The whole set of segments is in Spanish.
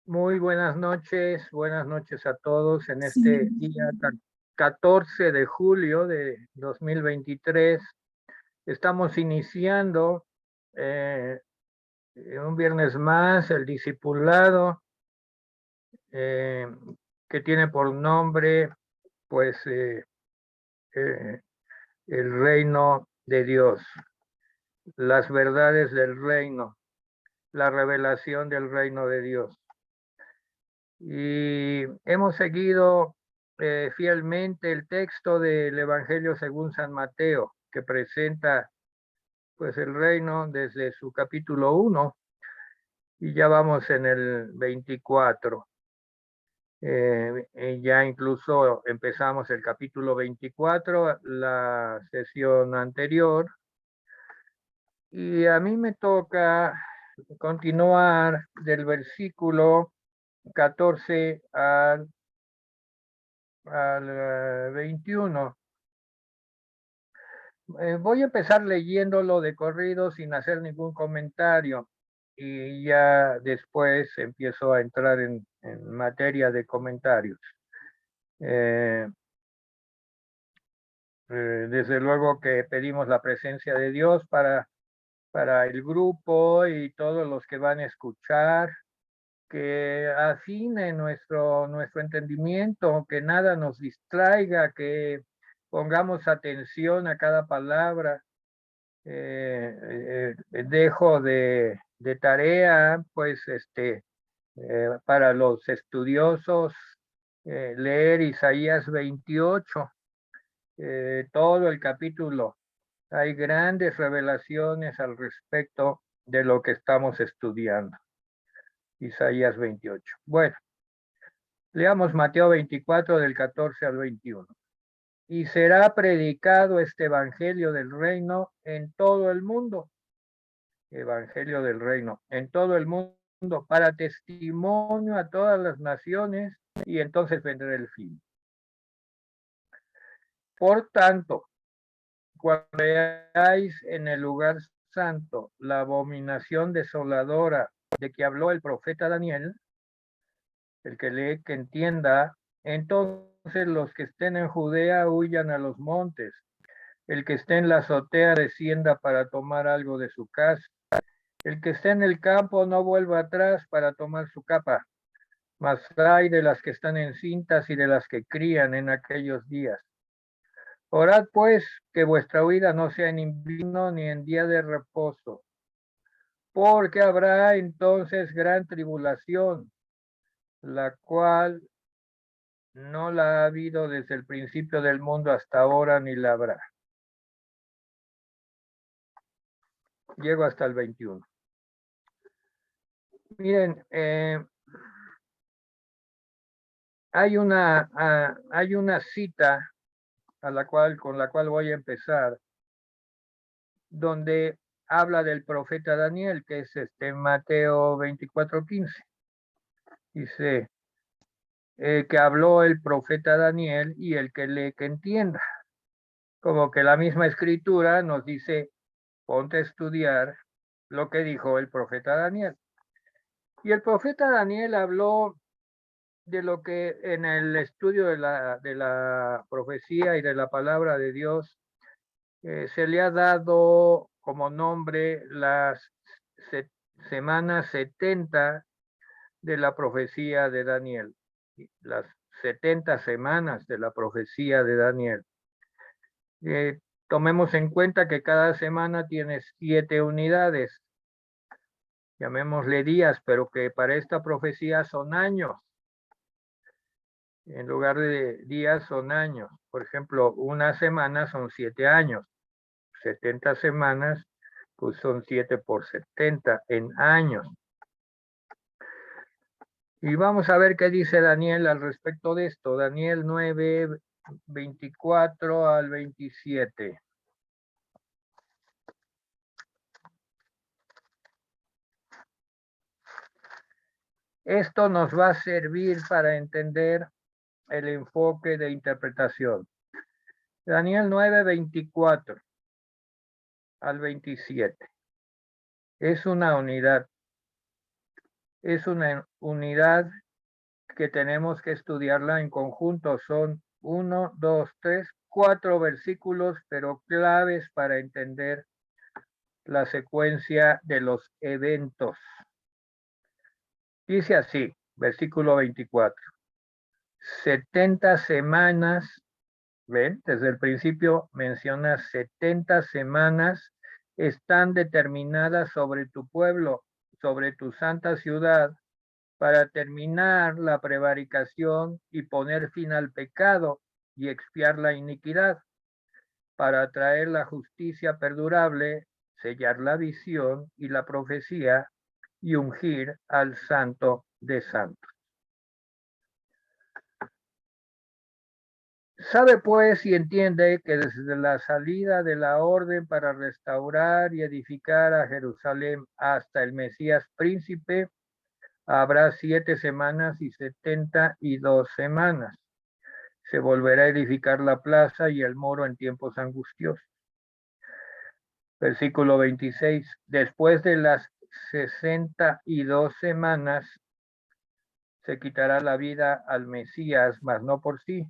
Muy buenas noches a todos en Sí, este día 14 de julio de 2023. Estamos iniciando eh, un viernes más el discipulado eh, que tiene por nombre pues eh, el reino de Dios, las verdades del reino, la revelación del reino de Dios. Y hemos seguido fielmente el texto del Evangelio según San Mateo, que presenta pues el reino desde su capítulo 1 y ya vamos en el 24. Y ya incluso empezamos el capítulo 24, la sesión anterior, y a mí me toca continuar del versículo 14 al 21. Voy a empezar leyéndolo de corrido sin hacer ningún comentario y ya después empiezo a entrar en materia de comentarios. Eh, Desde luego que pedimos la presencia de Dios para el grupo y todos los que van a escuchar, que afine nuestro entendimiento, que nada nos distraiga, que pongamos atención a cada palabra. Dejo de tarea, pues, para los estudiosos, leer Isaías 28, todo el capítulo. Hay grandes revelaciones al respecto de lo que estamos estudiando. Isaías 28. Bueno, leamos Mateo 24 del 14 al 21. Y será predicado este evangelio del reino en todo el mundo. Evangelio del reino en todo el mundo para testimonio a todas las naciones y entonces vendrá el fin. Por tanto, cuando veáis en el lugar santo la abominación desoladora de que habló el profeta Daniel, el que lee que entienda, entonces los que estén en Judea huyan a los montes, el que esté en la azotea descienda para tomar algo de su casa. El que esté en el campo no vuelva atrás para tomar su capa, mas ay de las que están encintas y de las que crían en aquellos días. Orad pues que vuestra huida no sea en invierno ni en día de reposo, porque habrá entonces gran tribulación, la cual no la ha habido desde el principio del mundo hasta ahora ni la habrá. Llego hasta el 21. Miren, hay una cita con la cual voy a empezar, donde habla del profeta Daniel, que es Mateo 24:15. Dice que habló el profeta Daniel y el que lee que entienda. Como que la misma escritura nos dice, ponte a estudiar lo que dijo el profeta Daniel. Y el profeta Daniel habló de lo que en el estudio de la profecía y de la palabra de Dios se le ha dado como nombre las semanas 70 de la profecía de Daniel, las 70 semanas de la profecía de Daniel. Tomemos en cuenta que cada semana tiene 7 unidades, llamémosle días, pero que para esta profecía son años. En lugar de días son años. Por ejemplo, una semana son 7 años. 70 semanas, pues son 7 por 70 en años. Y vamos a ver qué dice Daniel al respecto de esto. Daniel 9, 24 al 27. Esto nos va a servir para entender el enfoque de interpretación. Daniel 9, 24 al 27. Es una unidad. Es una unidad que tenemos que estudiarla en conjunto. Son 1, 2, 3, 4 versículos, pero claves para entender la secuencia de los eventos. Dice así, versículo 24. 70 semanas, ¿ven? Desde el principio menciona 70 semanas están determinadas sobre tu pueblo, sobre tu santa ciudad, para terminar la prevaricación y poner fin al pecado y expiar la iniquidad, para traer la justicia perdurable, sellar la visión y la profecía y ungir al santo de santos. Sabe pues y entiende que desde la salida de la orden para restaurar y edificar a Jerusalén hasta el Mesías príncipe, habrá 7 semanas y 72 semanas. Se volverá a edificar la plaza y el muro en tiempos angustiosos. Versículo 26. Después de las 62 semanas, se quitará la vida al Mesías, mas no por sí.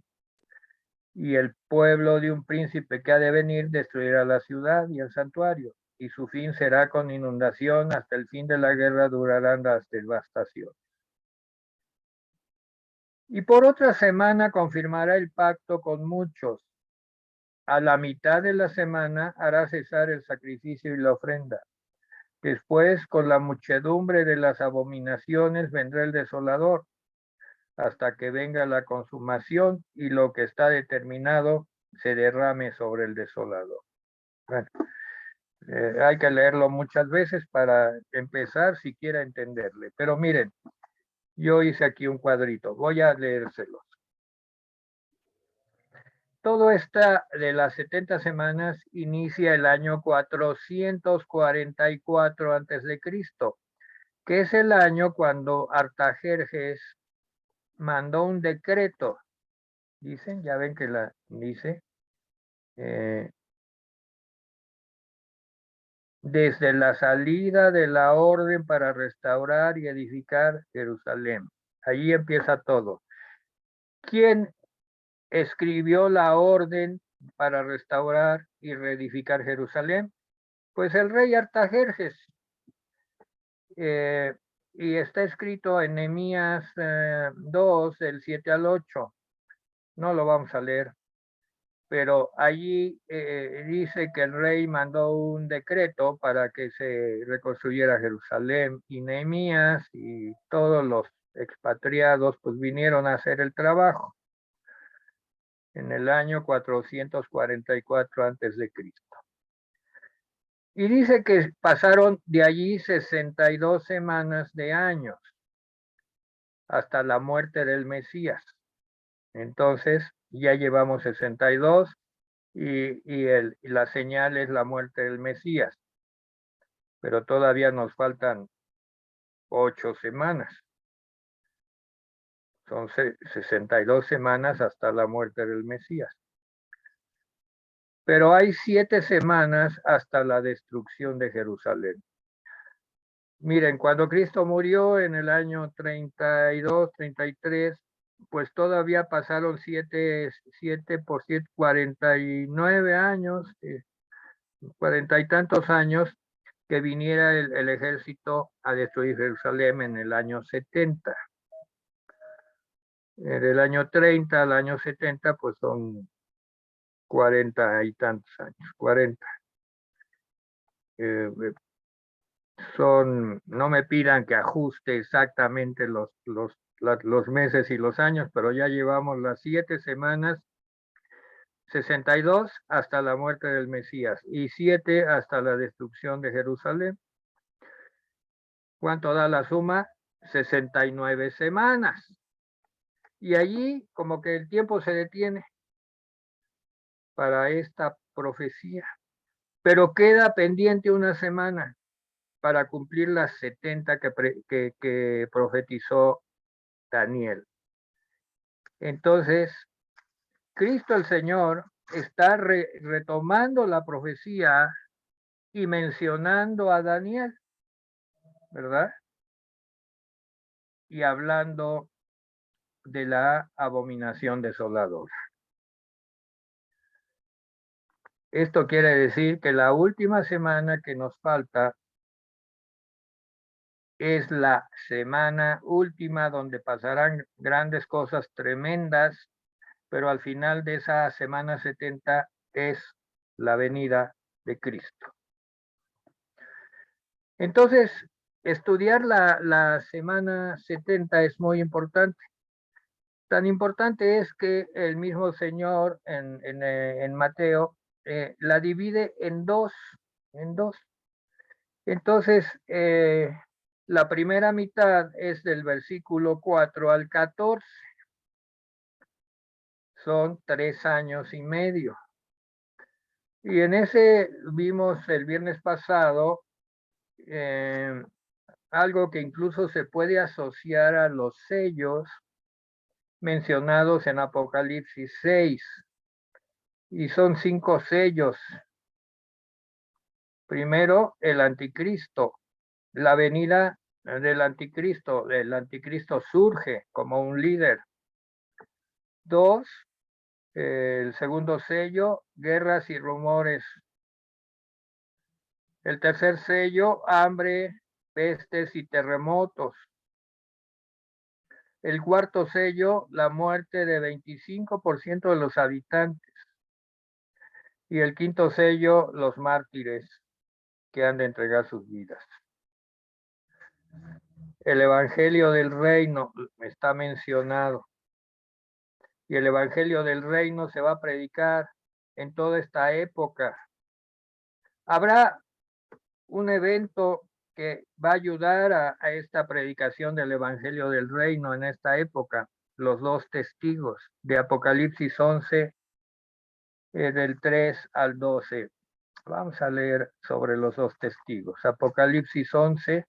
Y el pueblo de un príncipe que ha de venir destruirá la ciudad y el santuario, y su fin será con inundación. Hasta el fin de la guerra durarán las devastaciones. Y por otra semana confirmará el pacto con muchos. A la mitad de la semana hará cesar el sacrificio y la ofrenda. Después, con la muchedumbre de las abominaciones, vendrá el desolador, hasta que venga la consumación y lo que está determinado se derrame sobre el desolador. Bueno, hay que leerlo muchas veces para empezar siquiera a entenderle. Pero miren, yo hice aquí un cuadrito, voy a leérselos. Todo esta de las 70 semanas inicia el año 444 a.C., que es el año cuando Artajerjes mandó un decreto. Dicen, ya ven que la dice, desde la salida de la orden para restaurar y edificar Jerusalén. Allí empieza todo. ¿Quién escribió la orden para restaurar y reedificar Jerusalén? Pues el rey Artajerjes. Y está escrito en Nehemías 2, del 7 al 8. No lo vamos a leer, pero allí dice que el rey mandó un decreto para que se reconstruyera Jerusalén, y Nehemías y todos los expatriados pues vinieron a hacer el trabajo en el año 444 a.C. Y dice que pasaron de allí 62 semanas de años hasta la muerte del Mesías. Entonces ya llevamos 62 y la señal es la muerte del Mesías. Pero todavía nos faltan 8 semanas. Son 62 semanas hasta la muerte del Mesías. Pero hay 7 semanas hasta la destrucción de Jerusalén. Miren, cuando Cristo murió en el año 32, 33, pues todavía pasaron 7 por 7, 49 años, 40 y tantos años, que viniera el ejército a destruir Jerusalén en el año 70. Del año 30 al año 70, pues son 40 y tantos años, 40. No me pidan que ajuste exactamente los meses y los años, pero ya llevamos las 7 semanas, 62 hasta la muerte del Mesías y 7 hasta la destrucción de Jerusalén. ¿Cuánto da la suma? 69 semanas. Y allí como que el tiempo se detiene para esta profecía, pero queda pendiente una semana para cumplir las 70 que profetizó Daniel. Entonces, Cristo el Señor está retomando la profecía y mencionando a Daniel, ¿verdad? y hablando de la abominación desoladora. Esto quiere decir que la última semana que nos falta es la semana última donde pasarán grandes cosas tremendas, pero al final de esa semana 70 es la venida de Cristo. Entonces, estudiar la semana 70 es muy importante. Tan importante es que el mismo Señor en Mateo la divide en dos. Entonces, la primera mitad es del versículo 4 al 14. Son 3 años y medio. Y en ese vimos el viernes pasado algo que incluso se puede asociar a los sellos mencionados en Apocalipsis 6. Y son 5 sellos. Primero, el anticristo. La venida del anticristo. El anticristo surge como un líder. 2, el segundo sello, guerras y rumores. El tercer sello, hambre, pestes y terremotos. El cuarto sello, la muerte de 25% de los habitantes. Y el quinto sello, los mártires que han de entregar sus vidas. El evangelio del reino está mencionado. Y el evangelio del reino se va a predicar en toda esta época. Habrá un evento que va a ayudar a esta predicación del evangelio del reino en esta época, los 2 testigos de Apocalipsis 11, del 3 al 12. Vamos a leer sobre los 2 testigos. Apocalipsis 11,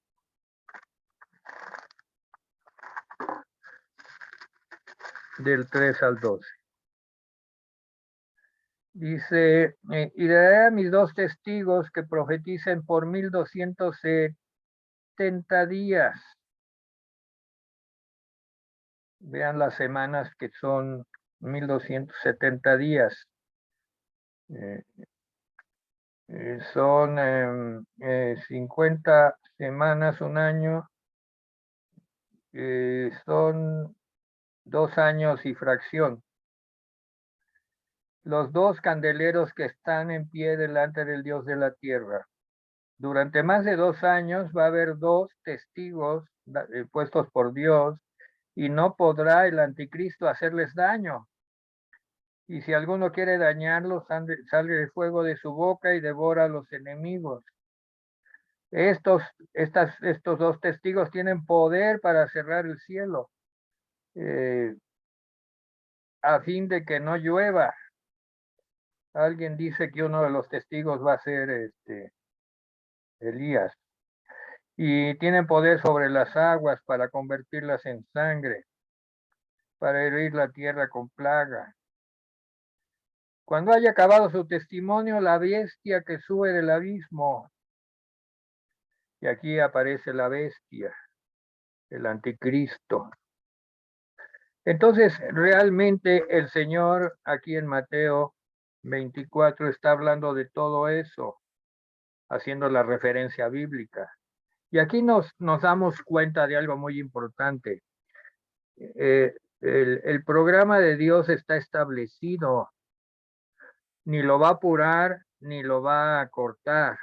del 3 al 12. Dice, y daré a mis 2 testigos que profeticen por 1270 días. Vean las semanas que son 1270 días. Son 50 semanas, un año. Son 2 años y fracción. Los 2 candeleros que están en pie delante del Dios de la tierra. Durante más de 2 años va a haber 2 testigos puestos por Dios y no podrá el anticristo hacerles daño. Y si alguno quiere dañarlos, sale el fuego de su boca y devora a los enemigos. Estos 2 testigos tienen poder para cerrar el cielo, a fin de que no llueva. Alguien dice que uno de los testigos va a ser Elías. Y tienen poder sobre las aguas para convertirlas en sangre, para herir la tierra con plaga. Cuando haya acabado su testimonio, la bestia que sube del abismo, y aquí aparece la bestia, el anticristo. Entonces, realmente el Señor aquí en Mateo 24 está hablando de todo eso, haciendo la referencia bíblica. Y aquí nos damos cuenta de algo muy importante. El programa de Dios está establecido, ni lo va a apurar, ni lo va a cortar.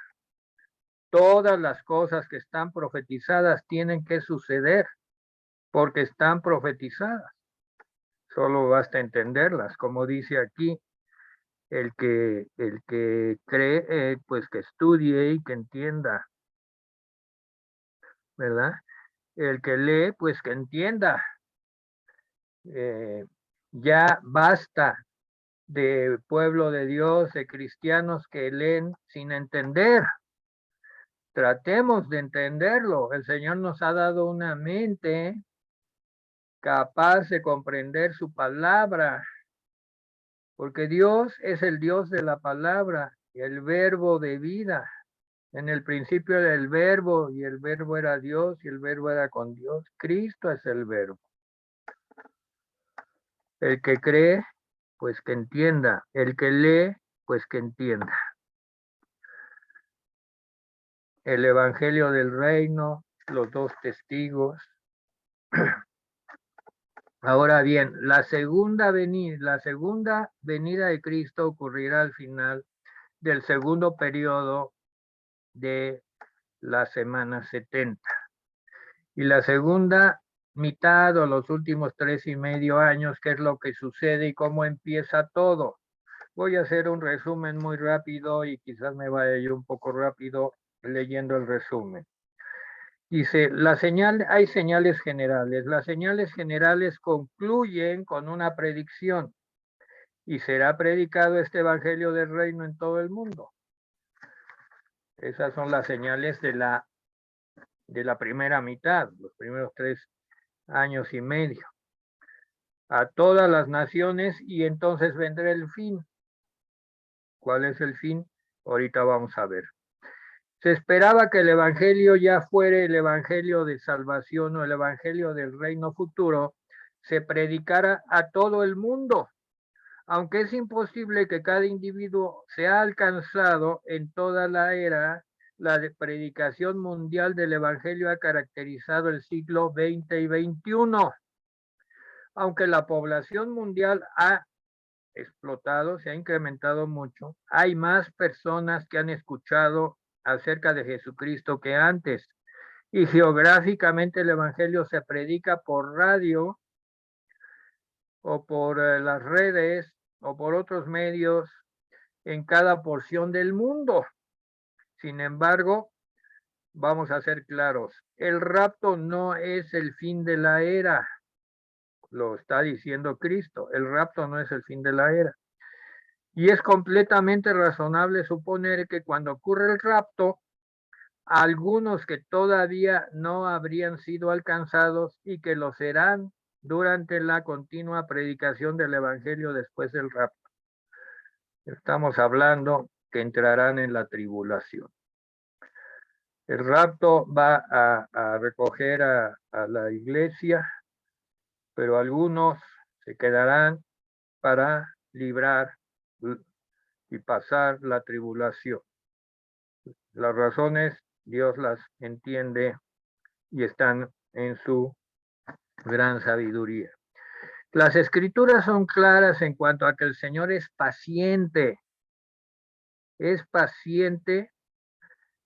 Todas las cosas que están profetizadas tienen que suceder, porque están profetizadas. Solo basta entenderlas, como dice aquí, el que cree, pues que estudie y que entienda, ¿verdad? El que lee, pues que entienda. Ya basta de pueblo de Dios, de cristianos que leen sin entender. Tratemos de entenderlo. El Señor nos ha dado una mente capaz de comprender su palabra, porque Dios es el Dios de la palabra y el verbo de vida. En el principio era el verbo, y el verbo era Dios, y el verbo era con Dios. Cristo es el verbo. El que cree, pues que entienda. El que lee, pues que entienda. El evangelio del reino, los dos testigos. Ahora bien, la segunda venida de Cristo ocurrirá al final del segundo periodo de la semana 70. Y la segunda mitad o los últimos 3.5 años, qué es lo que sucede y cómo empieza todo. Voy a hacer un resumen muy rápido y quizás me vaya yo un poco rápido leyendo el resumen. Dice, hay señales generales. Las señales generales concluyen con una predicción y será predicado este evangelio del reino en todo el mundo. Esas son las señales de la primera mitad, los primeros 3.5 años. A todas las naciones y entonces vendrá el fin. ¿Cuál es el fin? Ahorita vamos a ver. Se esperaba que el evangelio ya fuera el evangelio de salvación o el evangelio del reino futuro, se predicara a todo el mundo, aunque es imposible que cada individuo sea alcanzado en toda la era. La predicación mundial del evangelio ha caracterizado el siglo XX y XXI. Aunque la población mundial ha explotado, se ha incrementado mucho, hay más personas que han escuchado acerca de Jesucristo que antes. Y geográficamente el evangelio se predica por radio o por las redes o por otros medios en cada porción del mundo. Sin embargo, vamos a ser claros, el rapto no es el fin de la era, lo está diciendo Cristo, el rapto no es el fin de la era. Y es completamente razonable suponer que cuando ocurre el rapto, algunos que todavía no habrían sido alcanzados y que lo serán durante la continua predicación del evangelio después del rapto. Estamos hablando que entrarán en la tribulación. El rapto va a recoger a la iglesia, pero algunos se quedarán para librar y pasar la tribulación. Las razones Dios las entiende y están en su gran sabiduría. Las escrituras son claras en cuanto a que el Señor es paciente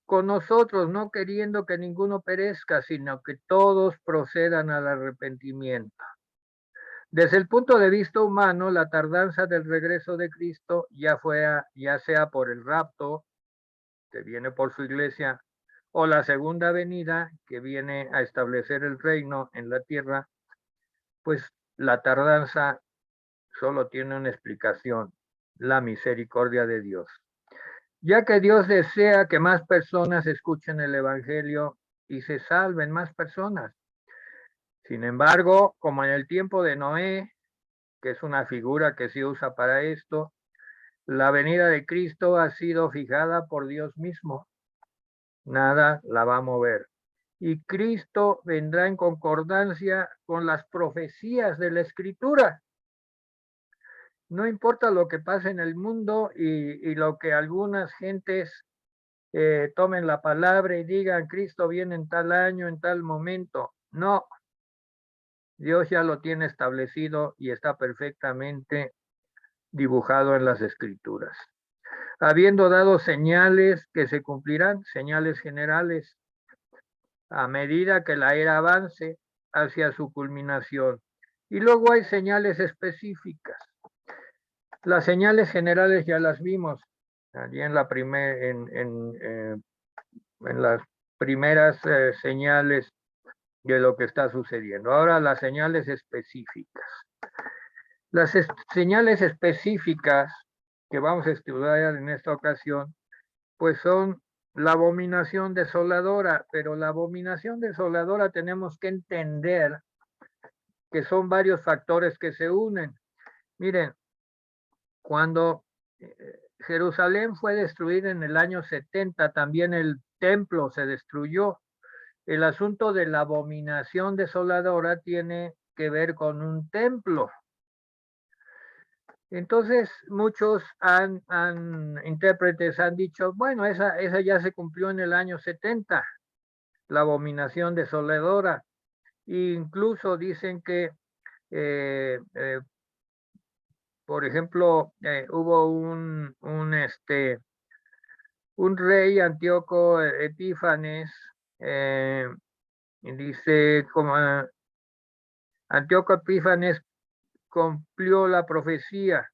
con nosotros, no queriendo que ninguno perezca, sino que todos procedan al arrepentimiento. Desde el punto de vista humano, la tardanza del regreso de Cristo, ya sea por el rapto, que viene por su iglesia, o la segunda venida, que viene a establecer el reino en la tierra, pues la tardanza solo tiene una explicación: la misericordia de Dios. Ya que Dios desea que más personas escuchen el evangelio y se salven más personas. Sin embargo, como en el tiempo de Noé, que es una figura que se usa para esto, la venida de Cristo ha sido fijada por Dios mismo. Nada la va a mover. Y Cristo vendrá en concordancia con las profecías de la Escritura. No importa lo que pase en el mundo y lo que algunas gentes tomen la palabra y digan Cristo viene en tal año, en tal momento. No, Dios ya lo tiene establecido y está perfectamente dibujado en las Escrituras. Habiendo dado señales que se cumplirán, señales generales, a medida que la era avance hacia su culminación. Y luego hay señales específicas. Las señales generales ya las vimos allí en las primeras señales de lo que está sucediendo. Ahora las señales específicas. Las señales específicas que vamos a estudiar en esta ocasión, pues son la abominación desoladora, pero la abominación desoladora tenemos que entender que son varios factores que se unen. Miren, cuando Jerusalén fue destruida en el año 70, también el templo se destruyó. El asunto de la abominación desoladora tiene que ver con un templo. Entonces, muchos intérpretes han dicho, bueno, esa ya se cumplió en el año 70, la abominación desoladora. E incluso dicen que, por ejemplo, hubo un rey, Antíoco Epífanes, dice, como Antíoco Epífanes cumplió la profecía,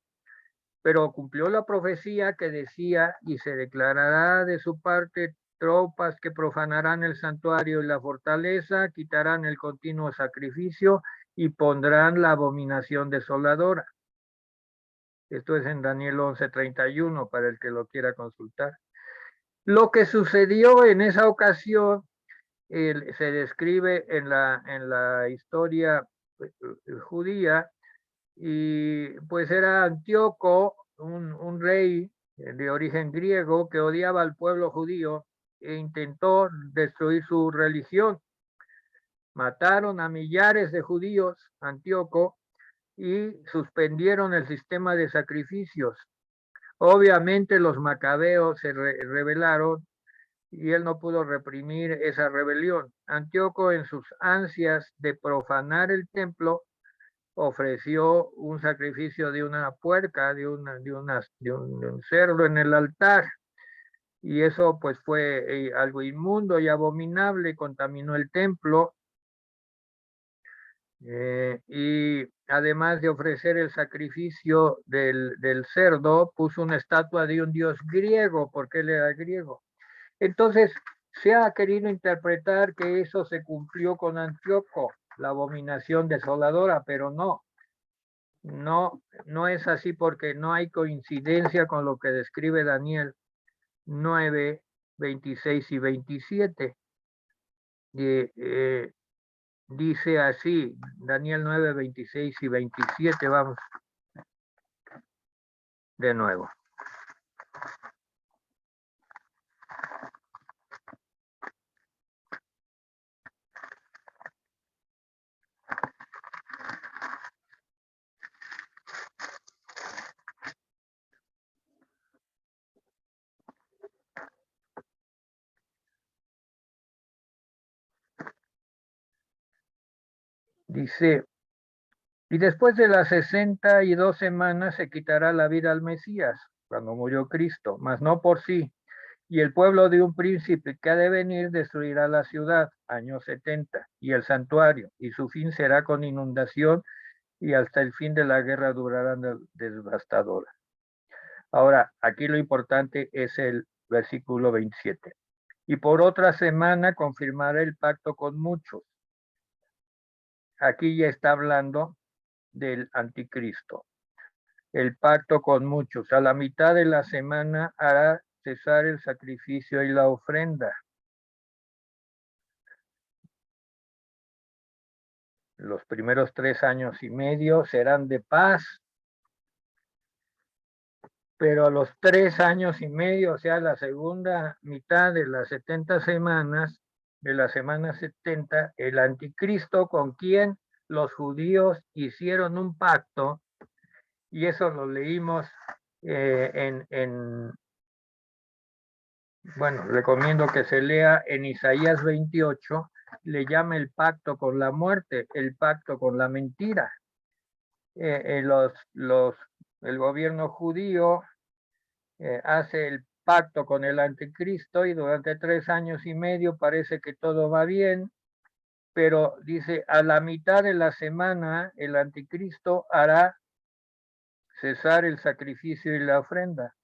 pero cumplió la profecía que decía, y se declarará de su parte tropas que profanarán el santuario y la fortaleza, quitarán el continuo sacrificio y pondrán la abominación desoladora. Esto es en Daniel 11:31 para el que lo quiera consultar. Lo que sucedió en esa ocasión se describe en la historia judía, y pues era Antíoco, un rey de origen griego que odiaba al pueblo judío e intentó destruir su religión. Mataron a millares de judíos, Antíoco, y suspendieron el sistema de sacrificios. Obviamente los macabeos se rebelaron y él no pudo reprimir esa rebelión. Antíoco, en sus ansias de profanar el templo, ofreció un sacrificio de una puerca, de un cerdo en el altar, y eso pues fue algo inmundo y abominable, contaminó el templo, y además de ofrecer el sacrificio del cerdo, puso una estatua de un dios griego, porque él era griego. Entonces, se ha querido interpretar que eso se cumplió con Antíoco, la abominación desoladora, pero no es así, porque no hay coincidencia con lo que describe Daniel 9, 26 y 27. Dice así, Daniel 9, 26 y 27, vamos de nuevo. Dice, y después de las 62 semanas se quitará la vida al Mesías, cuando murió Cristo, mas no por sí. Y el pueblo de un príncipe que ha de venir destruirá la ciudad, año 70, y el santuario, y su fin será con inundación, y hasta el fin de la guerra durará devastadora. Ahora, aquí lo importante es el versículo 27. Y por otra semana confirmará el pacto con muchos. Aquí ya está hablando del anticristo. El pacto con muchos. A la mitad de la semana hará cesar el sacrificio y la ofrenda. Los primeros 3 años y medio serán de paz, pero a los 3 años y medio, o sea, la segunda mitad de las 70 semanas, de la semana 70, el anticristo, con quien los judíos hicieron un pacto, y eso lo leímos bueno, recomiendo que se lea en Isaías 28, le llama el pacto con la muerte, el pacto con la mentira. El gobierno judío hace el pacto con el anticristo, y durante 3 años y medio parece que todo va bien, pero dice, a la mitad de la semana el anticristo hará cesar el sacrificio y la ofrenda.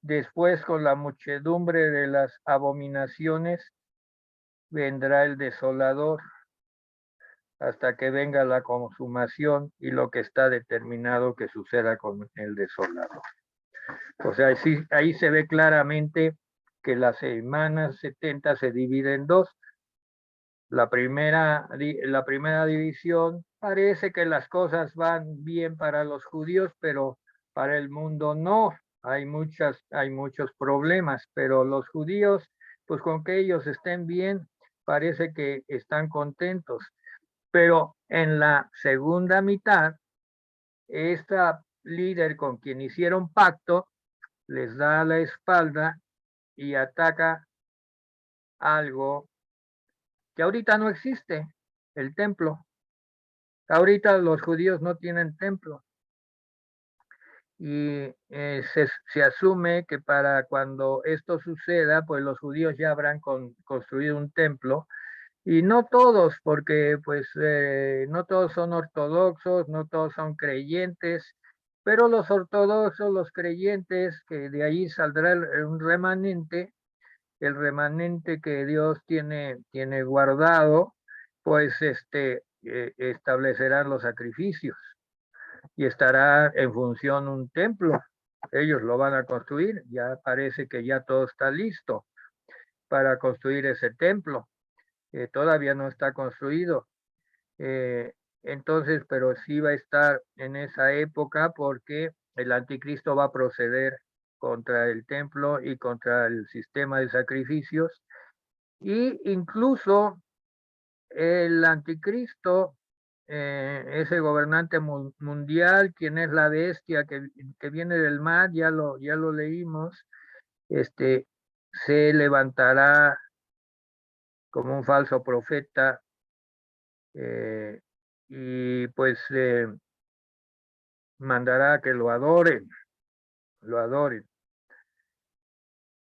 Después, con la muchedumbre de las abominaciones, vendrá el desolador, hasta que venga la consumación y lo que está determinado que suceda con el desolador. O sea, sí, ahí se ve claramente que las semanas 70 se divide en dos. La primera división, parece que las cosas van bien para los judíos, pero para el mundo no. hay muchos problemas, pero los judíos, pues con que ellos estén bien, parece que están contentos. Pero en la segunda mitad, esta líder con quien hicieron pacto les da la espalda y ataca algo que ahorita no existe, el templo. Ahorita los judíos no tienen templo y se asume que para cuando esto suceda, pues los judíos ya habrán construido un templo. Y no todos, porque pues no todos son ortodoxos, no todos son creyentes, pero los ortodoxos, los creyentes, que de ahí saldrá un remanente, el remanente que Dios tiene guardado, pues establecerán los sacrificios y estará en función un templo. Ellos lo van a construir, ya parece que ya todo está listo para construir ese templo. Todavía no está construido. Entonces, pero sí va a estar en esa época porque el anticristo va a proceder contra el templo y contra el sistema de sacrificios. Y incluso el anticristo, ese gobernante mundial, quien es la bestia que viene del mar, ya lo leímos, se levantará como un falso profeta y pues mandará que lo adoren.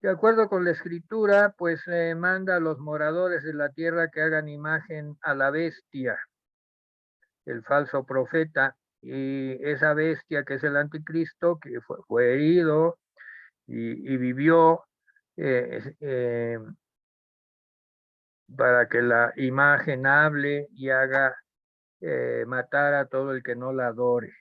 De acuerdo con la escritura, pues manda a los moradores de la tierra que hagan imagen a la bestia, el falso profeta, y esa bestia que es el anticristo, que fue herido y vivió para que la imagen hable y haga matar a todo el que no la adore.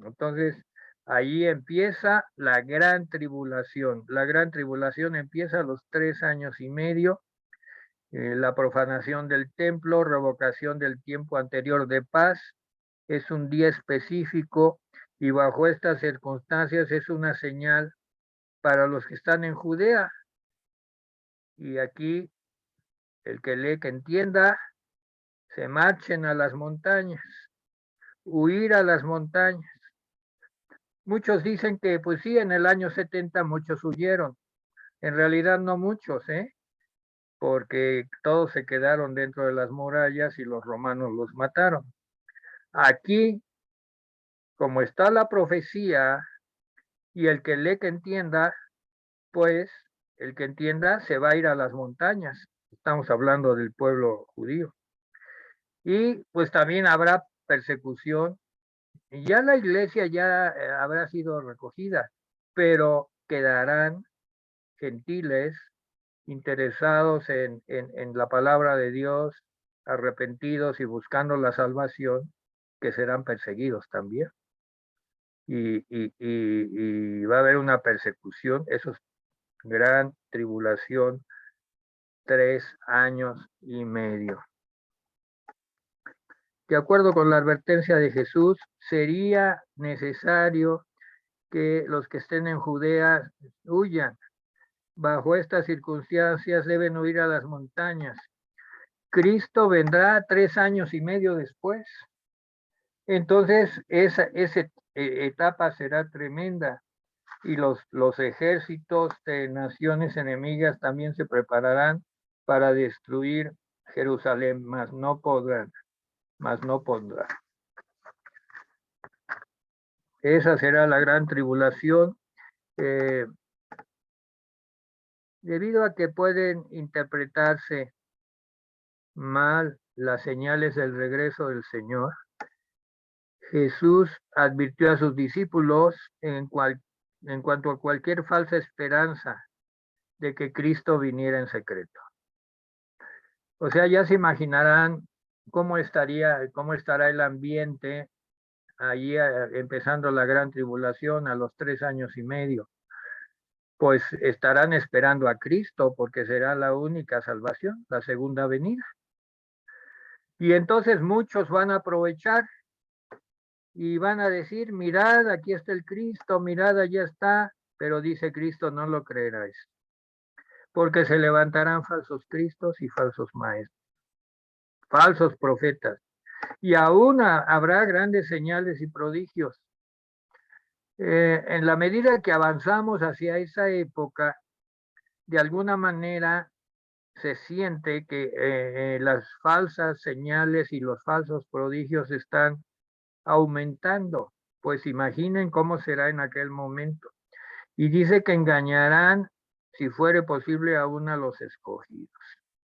Entonces, ahí empieza la gran tribulación. La gran tribulación empieza a los 3 años y medio, la profanación del templo, revocación del tiempo anterior de paz, es un día específico y bajo estas circunstancias es una señal para los que están en Judea. Y aquí el que lee, que entienda, se marchen a las montañas, huir a las montañas. Muchos dicen que pues sí, en el año 70 muchos huyeron. En realidad no muchos, porque todos se quedaron dentro de las murallas y los romanos los mataron. Aquí, como está la profecía y el que lee, que entienda, pues el que entienda se va a ir a las montañas. Estamos hablando del pueblo judío. Y pues también habrá persecución. Y ya la iglesia ya habrá sido recogida, pero quedarán gentiles interesados en la palabra de Dios, arrepentidos y buscando la salvación, que serán perseguidos también. Y va a haber una persecución, eso es gran tribulación, 3 años y medio. De acuerdo con la advertencia de Jesús, sería necesario que los que estén en Judea huyan. Bajo estas circunstancias deben huir a las montañas. Cristo vendrá 3 años y medio después. Entonces, esa etapa será tremenda y los ejércitos de naciones enemigas también se prepararán para destruir Jerusalén, mas no podrán. Esa será la gran tribulación, debido a que pueden interpretarse mal las señales del regreso del Señor. Jesús advirtió a sus discípulos en cuanto a cualquier falsa esperanza de que Cristo viniera en secreto. O sea, ya se imaginarán cómo estará el ambiente allí empezando la gran tribulación a los 3 años y medio. Pues estarán esperando a Cristo porque será la única salvación, la segunda venida. Y entonces muchos van a aprovechar y van a decir, mirad, aquí está el Cristo, mirad, allá está, pero dice Cristo, no lo creeráis, porque se levantarán falsos cristos y falsos maestros, falsos profetas, y aún habrá grandes señales y prodigios. En la medida que avanzamos hacia esa época, de alguna manera se siente que las falsas señales y los falsos prodigios están aumentando. Pues imaginen cómo será en aquel momento. Y dice que engañarán, si fuere posible, aún a los escogidos.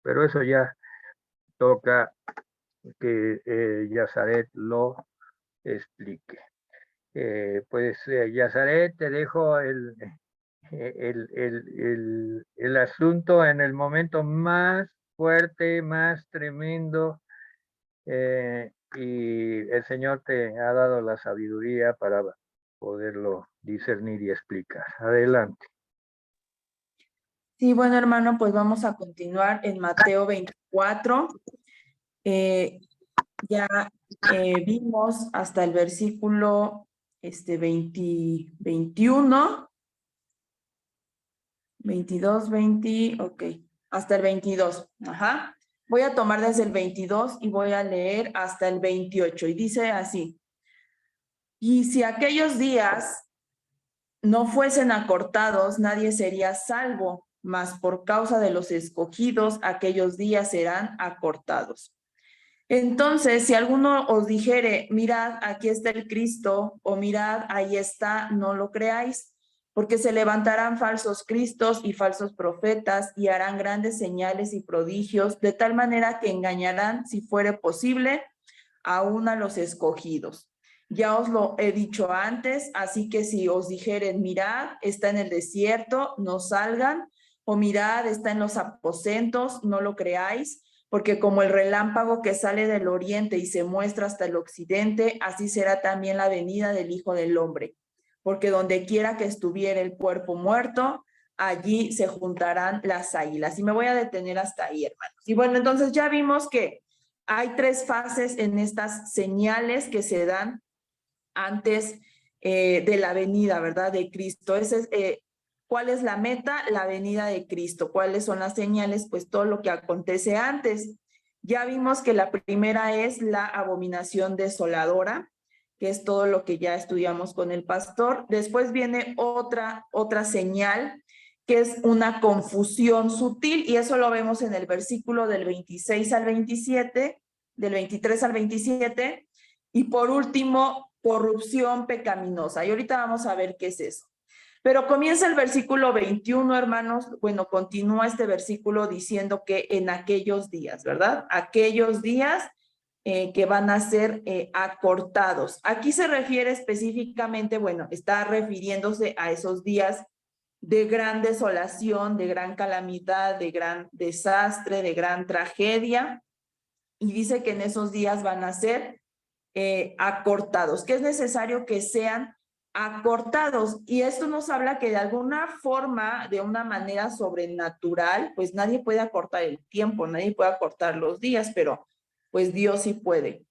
Pero eso ya toca que Yazaret lo explique. Yazaret, te dejo el asunto en el momento más fuerte, más tremendo, y el Señor te ha dado la sabiduría para poderlo discernir y explicar. Adelante. Sí, bueno, hermano, pues vamos a continuar en Mateo 24. Ya vimos hasta el versículo 21, 22, 20, ok, hasta el 22. Ajá. Voy a tomar desde el 22 y voy a leer hasta el 28. Y dice así: y si aquellos días no fuesen acortados, nadie sería salvo, mas por causa de los escogidos, aquellos días serán acortados. Entonces, si alguno os dijere, mirad, aquí está el Cristo, o mirad, ahí está, no lo creáis, porque se levantarán falsos cristos y falsos profetas, y harán grandes señales y prodigios, de tal manera que engañarán, si fuere posible, aún a los escogidos. Ya os lo he dicho antes, así que si os dijeren, mirad, está en el desierto, no salgan, o mirad, está en los aposentos, no lo creáis, porque como el relámpago que sale del oriente y se muestra hasta el occidente, así será también la venida del Hijo del Hombre. Porque donde quiera que estuviera el cuerpo muerto, allí se juntarán las águilas. Y me voy a detener hasta ahí, hermanos. Y bueno, entonces ya vimos que hay tres fases en estas señales que se dan antes de la venida, ¿verdad? De Cristo. ¿Cuál es la meta? La venida de Cristo. ¿Cuáles son las señales? Pues todo lo que acontece antes. Ya vimos que la primera es la abominación desoladora, que es todo lo que ya estudiamos con el pastor. Después viene otra señal, que es una confusión sutil, y eso lo vemos en el versículo del 26 al 27, del 23 al 27, y por último, corrupción pecaminosa. Y ahorita vamos a ver qué es eso. Pero comienza el versículo 21, hermanos. Bueno, continúa este versículo diciendo que en aquellos días, ¿verdad? Aquellos días que van a ser acortados. Aquí se refiere específicamente, bueno, está refiriéndose a esos días de gran desolación, de gran calamidad, de gran desastre, de gran tragedia. Y dice que en esos días van a ser acortados, que es necesario que sean acortados. Y esto nos habla que de alguna forma, de una manera sobrenatural, pues nadie puede acortar el tiempo, nadie puede acortar los días, pero pues Dios sí puede.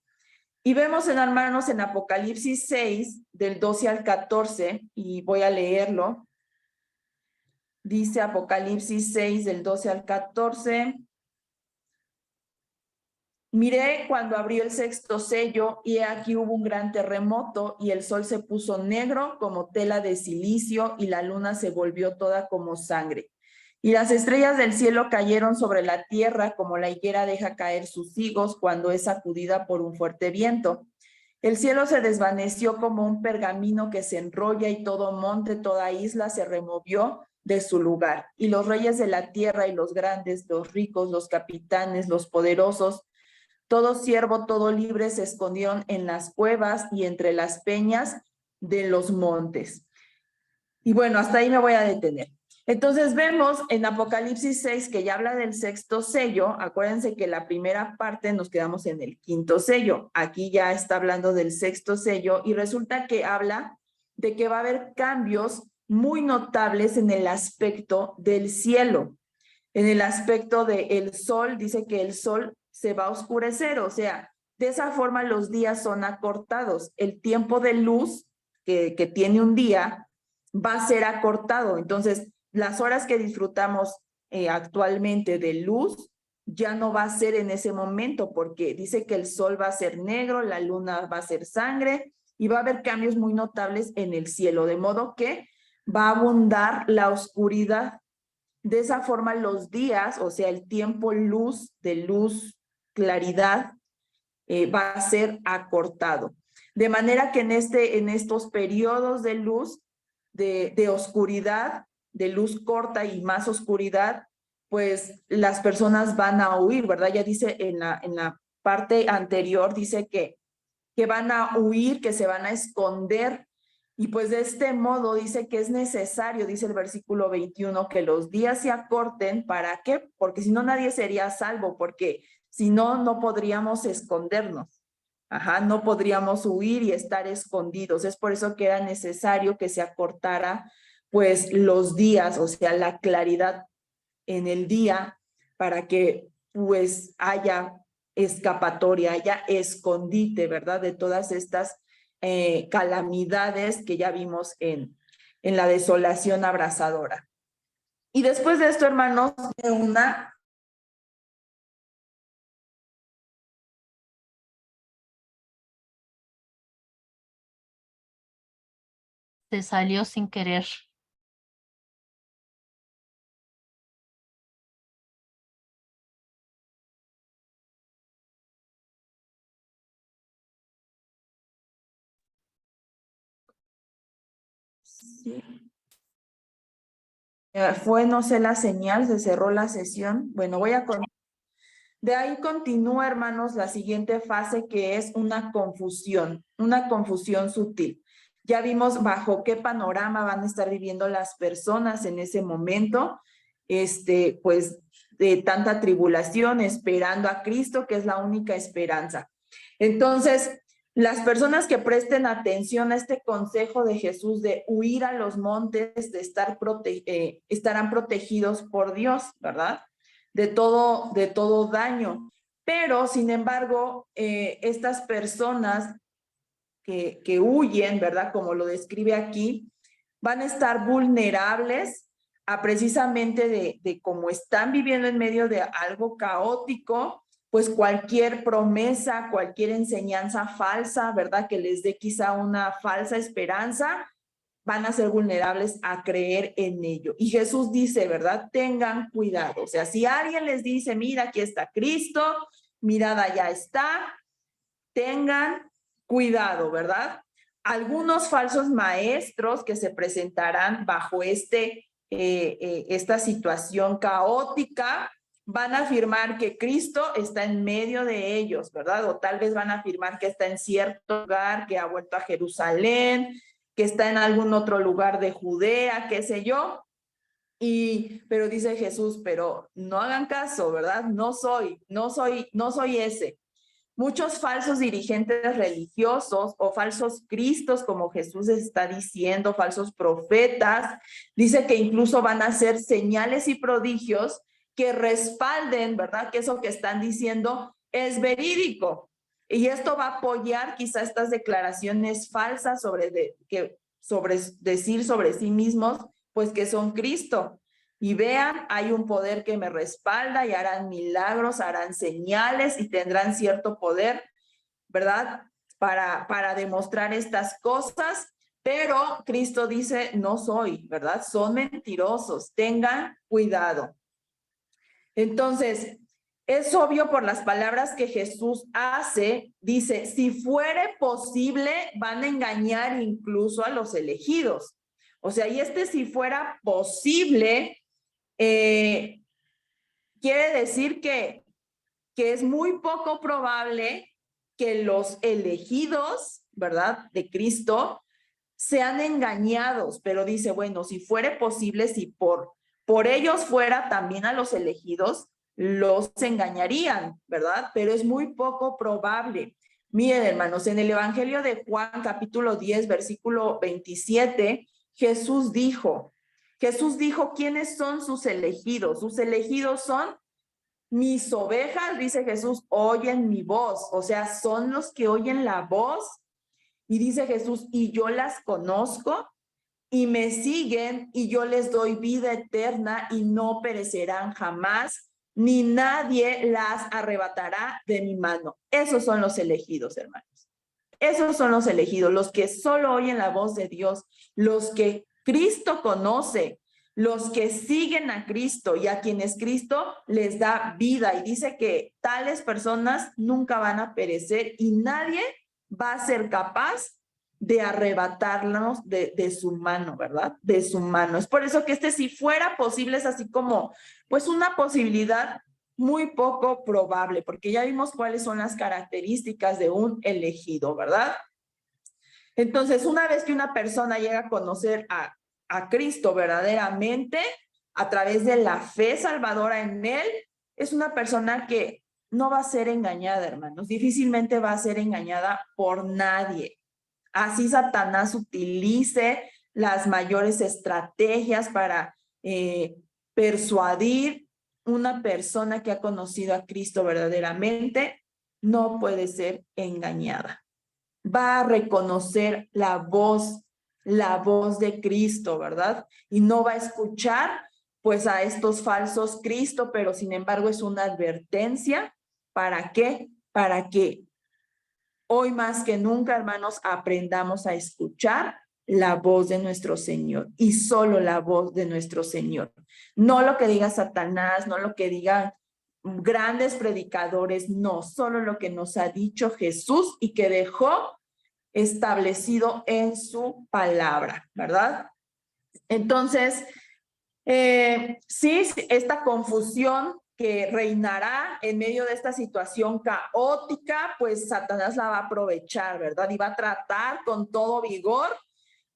Y vemos en hermanos en Apocalipsis 6, del 12 al 14, y voy a leerlo. Dice Apocalipsis 6, del 12 al 14. Miré cuando abrió el sexto sello, y aquí hubo un gran terremoto, y el sol se puso negro como tela de silicio, y la luna se volvió toda como sangre. Y las estrellas del cielo cayeron sobre la tierra, como la higuera deja caer sus higos cuando es sacudida por un fuerte viento. El cielo se desvaneció como un pergamino que se enrolla, y todo monte, toda isla se removió de su lugar. Y los reyes de la tierra y los grandes, los ricos, los capitanes, los poderosos, todo siervo, todo libre, se escondieron en las cuevas y entre las peñas de los montes. Y bueno, hasta ahí me voy a detener. Entonces vemos en Apocalipsis 6 que ya habla del sexto sello. Acuérdense que la primera parte nos quedamos en el quinto sello. Aquí ya está hablando del sexto sello, y resulta que habla de que va a haber cambios muy notables en el aspecto del cielo. En el aspecto del sol, dice que el sol se va a oscurecer, o sea, de esa forma los días son acortados. El tiempo de luz que tiene un día va a ser acortado. Entonces, las horas que disfrutamos actualmente de luz ya no va a ser en ese momento, porque dice que el sol va a ser negro, la luna va a ser sangre y va a haber cambios muy notables en el cielo, de modo que va a abundar la oscuridad. De esa forma los días, o sea, el tiempo luz, de luz, claridad, va a ser acortado. De manera que en estos periodos de luz, de oscuridad, de luz corta y más oscuridad, pues las personas van a huir, ¿verdad? Ya dice en la parte anterior, dice que van a huir, que se van a esconder. Y pues de este modo dice que es necesario, dice el versículo 21, que los días se acorten. ¿Para qué? Porque si no nadie sería salvo, porque si no, no podríamos escondernos. Ajá, no podríamos huir y estar escondidos. Es por eso que era necesario que se acortara pues los días, o sea, la claridad en el día, para que pues haya escapatoria, haya escondite, ¿verdad? De todas estas calamidades que ya vimos en la desolación abrasadora. Y después de esto, hermanos, de una... Se salió sin querer. Sí. Fue, no sé, la señal, se cerró la sesión. Bueno, voy a... De ahí continúa, hermanos, la siguiente fase, que es una confusión sutil. Ya vimos bajo qué panorama van a estar viviendo las personas en ese momento, pues de tanta tribulación, esperando a Cristo, que es la única esperanza. Entonces, las personas que presten atención a este consejo de Jesús de huir a los montes, de estarán protegidos por Dios, ¿verdad? De todo daño. Pero, sin embargo, estas personas que huyen, ¿verdad? Como lo describe aquí, van a estar vulnerables a precisamente de cómo están viviendo en medio de algo caótico, pues cualquier promesa, cualquier enseñanza falsa, ¿verdad? Que les dé quizá una falsa esperanza, van a ser vulnerables a creer en ello. Y Jesús dice, ¿verdad? Tengan cuidado. O sea, si alguien les dice, mira, aquí está Cristo, mirad, allá está, tengan cuidado, ¿verdad? Algunos falsos maestros que se presentarán bajo esta situación caótica van a afirmar que Cristo está en medio de ellos, ¿verdad? O tal vez van a afirmar que está en cierto lugar, que ha vuelto a Jerusalén, que está en algún otro lugar de Judea, qué sé yo. Pero dice Jesús, pero no hagan caso, ¿verdad? No soy ese. Muchos falsos dirigentes religiosos o falsos cristos, como Jesús está diciendo, falsos profetas, dice que incluso van a hacer señales y prodigios que respalden, ¿verdad? Que eso que están diciendo es verídico. Y esto va a apoyar quizá estas declaraciones falsas sobre decir sobre sí mismos, pues que son Cristo. Y vean, hay un poder que me respalda y harán milagros, harán señales y tendrán cierto poder, ¿verdad? Para demostrar estas cosas, pero Cristo dice, no soy, ¿verdad? Son mentirosos, tengan cuidado. Entonces, es obvio por las palabras que Jesús hace, dice, si fuere posible, van a engañar incluso a los elegidos. O sea, y si fuera posible, quiere decir que es muy poco probable que los elegidos, ¿verdad?, de Cristo sean engañados, pero dice, bueno, si fuere posible, si por ellos fuera, también a los elegidos los engañarían, ¿verdad? Pero es muy poco probable. Miren, hermanos, en el Evangelio de Juan, capítulo 10, versículo 27, Jesús dijo, ¿quiénes son sus elegidos? Sus elegidos son mis ovejas, dice Jesús, oyen mi voz. O sea, son los que oyen la voz. Y dice Jesús, y yo las conozco y me siguen y yo les doy vida eterna y no perecerán jamás, ni nadie las arrebatará de mi mano. Esos son los elegidos, hermanos. Esos son los elegidos, los que solo oyen la voz de Dios, los que Cristo conoce, los que siguen a Cristo y a quienes Cristo les da vida. Y dice que tales personas nunca van a perecer y nadie va a ser capaz de arrebatarnos de su mano, ¿verdad? De su mano. Es por eso que si fuera posible, es así como, pues una posibilidad muy poco probable, porque ya vimos cuáles son las características de un elegido, ¿verdad? Entonces, una vez que una persona llega a conocer a Cristo verdaderamente, a través de la fe salvadora en Él, es una persona que no va a ser engañada, hermanos. Difícilmente va a ser engañada por nadie. Así Satanás utilice las mayores estrategias para persuadir una persona que ha conocido a Cristo verdaderamente, no puede ser engañada. Va a reconocer la voz de Cristo, ¿verdad? Y no va a escuchar pues a estos falsos Cristo, pero sin embargo es una advertencia. ¿Para qué? Para que hoy más que nunca, hermanos, aprendamos a escuchar la voz de nuestro Señor y solo la voz de nuestro Señor. No lo que diga Satanás, no lo que digan grandes predicadores, no, solo lo que nos ha dicho Jesús y que dejó establecido en su palabra, ¿verdad? Entonces, sí, esta confusión que reinará en medio de esta situación caótica, pues Satanás la va a aprovechar, ¿verdad? Y va a tratar con todo vigor,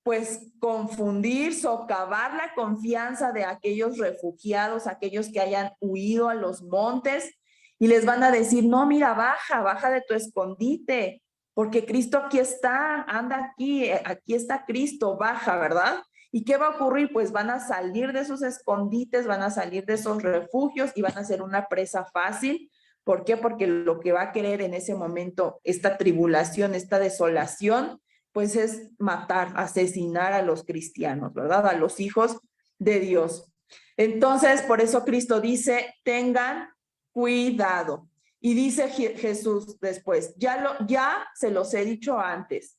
pues confundir, socavar la confianza de aquellos refugiados, aquellos que hayan huido a los montes, y les van a decir, no, mira, baja de tu escondite, porque Cristo aquí está, anda aquí está Cristo, baja, ¿verdad? ¿Y qué va a ocurrir? Pues van a salir de esos escondites, van a salir de esos refugios y van a ser una presa fácil. ¿Por qué? Porque lo que va a querer en ese momento, esta tribulación, esta desolación, pues es matar, asesinar a los cristianos, ¿verdad? A los hijos de Dios. Entonces, por eso Cristo dice, tengan cuidado. Y dice Jesús después, ya se los he dicho antes.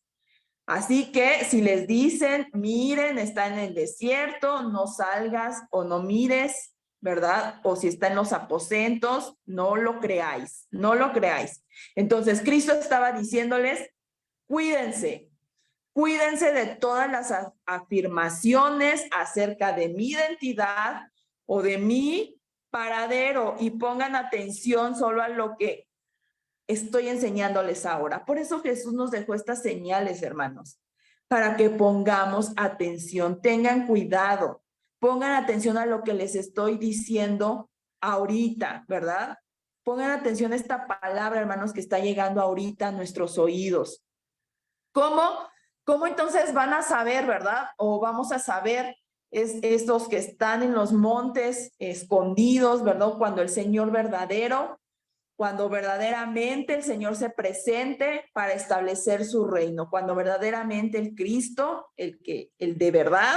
Así que si les dicen, miren, está en el desierto, no salgas o no mires, ¿verdad? O si está en los aposentos, no lo creáis, no lo creáis. Entonces Cristo estaba diciéndoles, cuídense, cuídense de todas las afirmaciones acerca de mi identidad o de mi paradero y pongan atención solo a lo que estoy enseñándoles ahora. Por eso Jesús nos dejó estas señales, hermanos, para que pongamos atención, tengan cuidado, pongan atención a lo que les estoy diciendo ahorita, ¿verdad? Pongan atención a esta palabra, hermanos, que está llegando ahorita a nuestros oídos. ¿Cómo entonces van a saber, verdad? O vamos a saber estos que están en los montes escondidos, ¿verdad? Cuando el Señor verdadero, cuando verdaderamente el Señor se presente para establecer su reino, cuando verdaderamente el Cristo, el de verdad,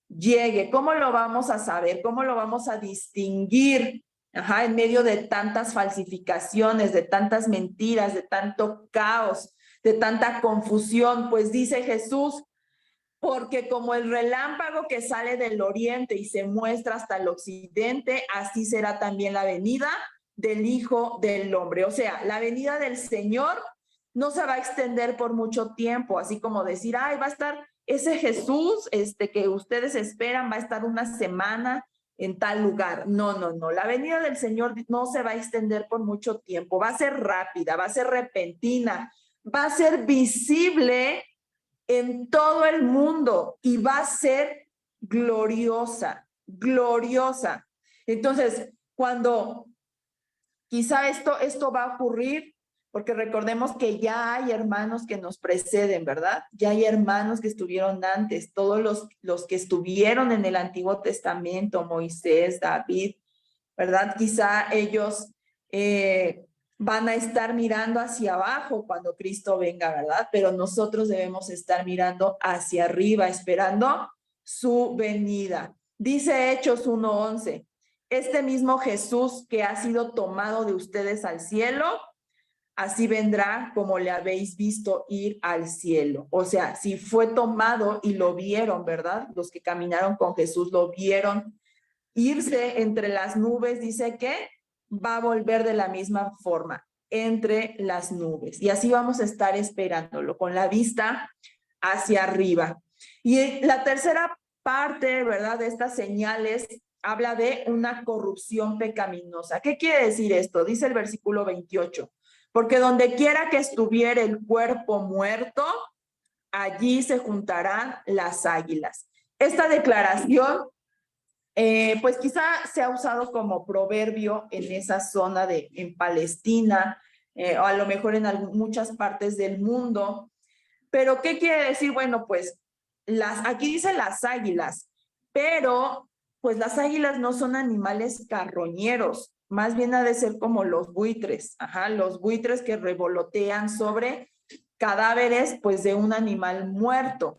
llegue. ¿Cómo lo vamos a saber? ¿Cómo lo vamos a distinguir? En medio de tantas falsificaciones, de tantas mentiras, de tanto caos, de tanta confusión, pues dice Jesús, porque como el relámpago que sale del oriente y se muestra hasta el occidente, así será también la venida del Hijo del Hombre. O sea, la venida del Señor no se va a extender por mucho tiempo, así como decir, ay, va a estar ese Jesús que ustedes esperan, va a estar una semana en tal lugar. No, la venida del Señor no se va a extender por mucho tiempo, va a ser rápida, va a ser repentina, va a ser visible en todo el mundo y va a ser gloriosa, gloriosa. Entonces, cuando quizá esto va a ocurrir, porque recordemos que ya hay hermanos que nos preceden, ¿verdad? Ya hay hermanos que estuvieron antes, todos los que estuvieron en el Antiguo Testamento, Moisés, David, ¿verdad? Quizá ellos van a estar mirando hacia abajo cuando Cristo venga, ¿verdad? Pero nosotros debemos estar mirando hacia arriba, esperando su venida. Dice Hechos 1:11, este mismo Jesús que ha sido tomado de ustedes al cielo, así vendrá como le habéis visto ir al cielo. O sea, si fue tomado y lo vieron, ¿verdad? Los que caminaron con Jesús lo vieron irse entre las nubes, dice que va a volver de la misma forma, entre las nubes. Y así vamos a estar esperándolo, con la vista hacia arriba. Y la tercera parte, ¿verdad?, de estas señales habla de una corrupción pecaminosa. ¿Qué quiere decir esto? Dice el versículo 28. Porque donde quiera que estuviera el cuerpo muerto, allí se juntarán las águilas. Esta declaración, pues quizá se ha usado como proverbio en esa zona en Palestina, o a lo mejor en muchas partes del mundo. Pero ¿qué quiere decir? Bueno, pues aquí dice las águilas, pero pues las águilas no son animales carroñeros, más bien ha de ser como los buitres, los buitres que revolotean sobre cadáveres pues de un animal muerto,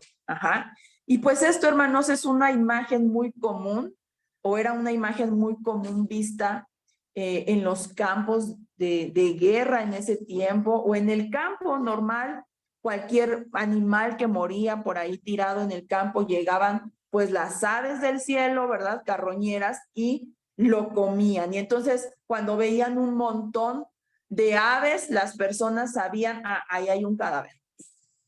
Y pues esto, hermanos, es una imagen muy común, o era una imagen muy común vista en los campos de guerra en ese tiempo, o en el campo normal. Cualquier animal que moría por ahí tirado en el campo, llegaban pues las aves del cielo, ¿verdad?, carroñeras, y lo comían. Y entonces cuando veían un montón de aves, las personas sabían, ahí hay un cadáver.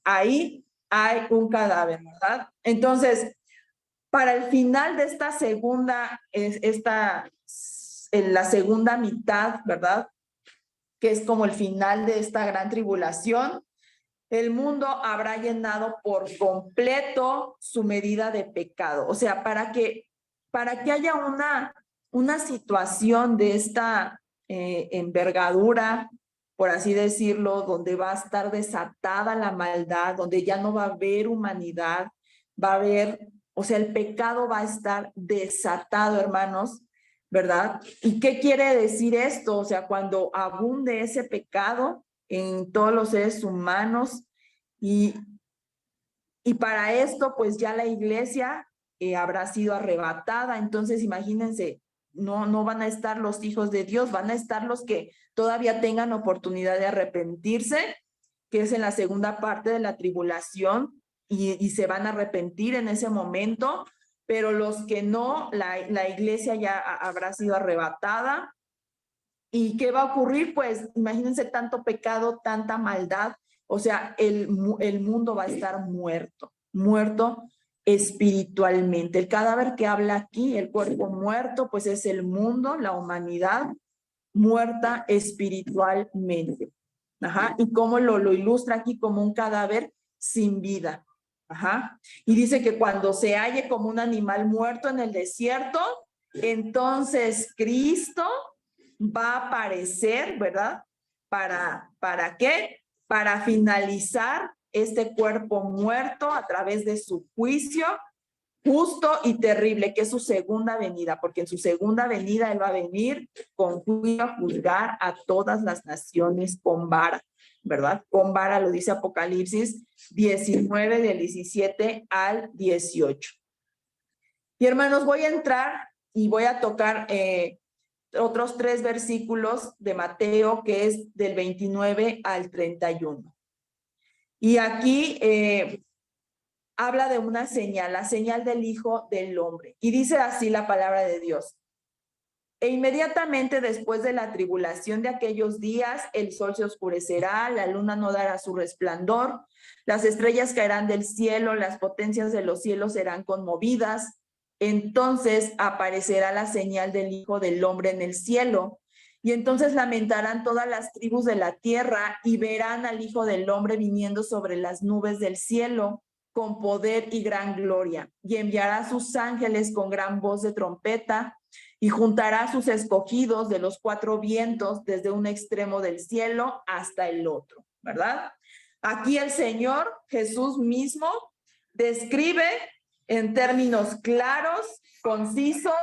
Ahí hay un cadáver, ¿verdad? Entonces, para el final de esta segunda, en la segunda mitad, ¿verdad?, que es como el final de esta gran tribulación, el mundo habrá llenado por completo su medida de pecado. O sea, para que haya una situación de esta envergadura, por así decirlo, donde va a estar desatada la maldad, donde ya no va a haber humanidad, va a haber, o sea, el pecado va a estar desatado, hermanos, ¿verdad? ¿Y qué quiere decir esto? O sea, cuando abunde ese pecado en todos los seres humanos, y para esto pues ya la iglesia habrá sido arrebatada. Entonces imagínense, no van a estar los hijos de Dios, van a estar los que todavía tengan oportunidad de arrepentirse, que es en la segunda parte de la tribulación, y se van a arrepentir en ese momento, pero los que no, la iglesia ya habrá sido arrebatada. ¿Y qué va a ocurrir? Pues imagínense tanto pecado, tanta maldad. O sea, el mundo va a estar muerto espiritualmente. El cadáver que habla aquí, el cuerpo muerto, pues es el mundo, la humanidad muerta espiritualmente. Y cómo lo ilustra aquí como un cadáver sin vida. Y dice que cuando se halle como un animal muerto en el desierto, entonces Cristo va a aparecer, ¿verdad? ¿Para qué? Para finalizar este cuerpo muerto a través de su juicio justo y terrible, que es su segunda venida, porque en su segunda venida Él va a venir con juicio a juzgar a todas las naciones con vara, ¿verdad? Con vara, lo dice Apocalipsis 19, del 17 al 18. Y hermanos, voy a entrar y voy a tocar otros 3 versículos de Mateo, que es del 29 al 31. Y aquí habla de una señal, la señal del Hijo del Hombre. Y dice así la palabra de Dios. E inmediatamente después de la tribulación de aquellos días, el sol se oscurecerá, la luna no dará su resplandor, las estrellas caerán del cielo, las potencias de los cielos serán conmovidas. Entonces aparecerá la señal del Hijo del Hombre en el cielo. Y entonces lamentarán todas las tribus de la tierra y verán al Hijo del Hombre viniendo sobre las nubes del cielo con poder y gran gloria. Y enviará a sus ángeles con gran voz de trompeta y juntará a sus escogidos de los 4 vientos desde un extremo del cielo hasta el otro, ¿verdad? Aquí el Señor Jesús mismo describe en términos claros, concisos,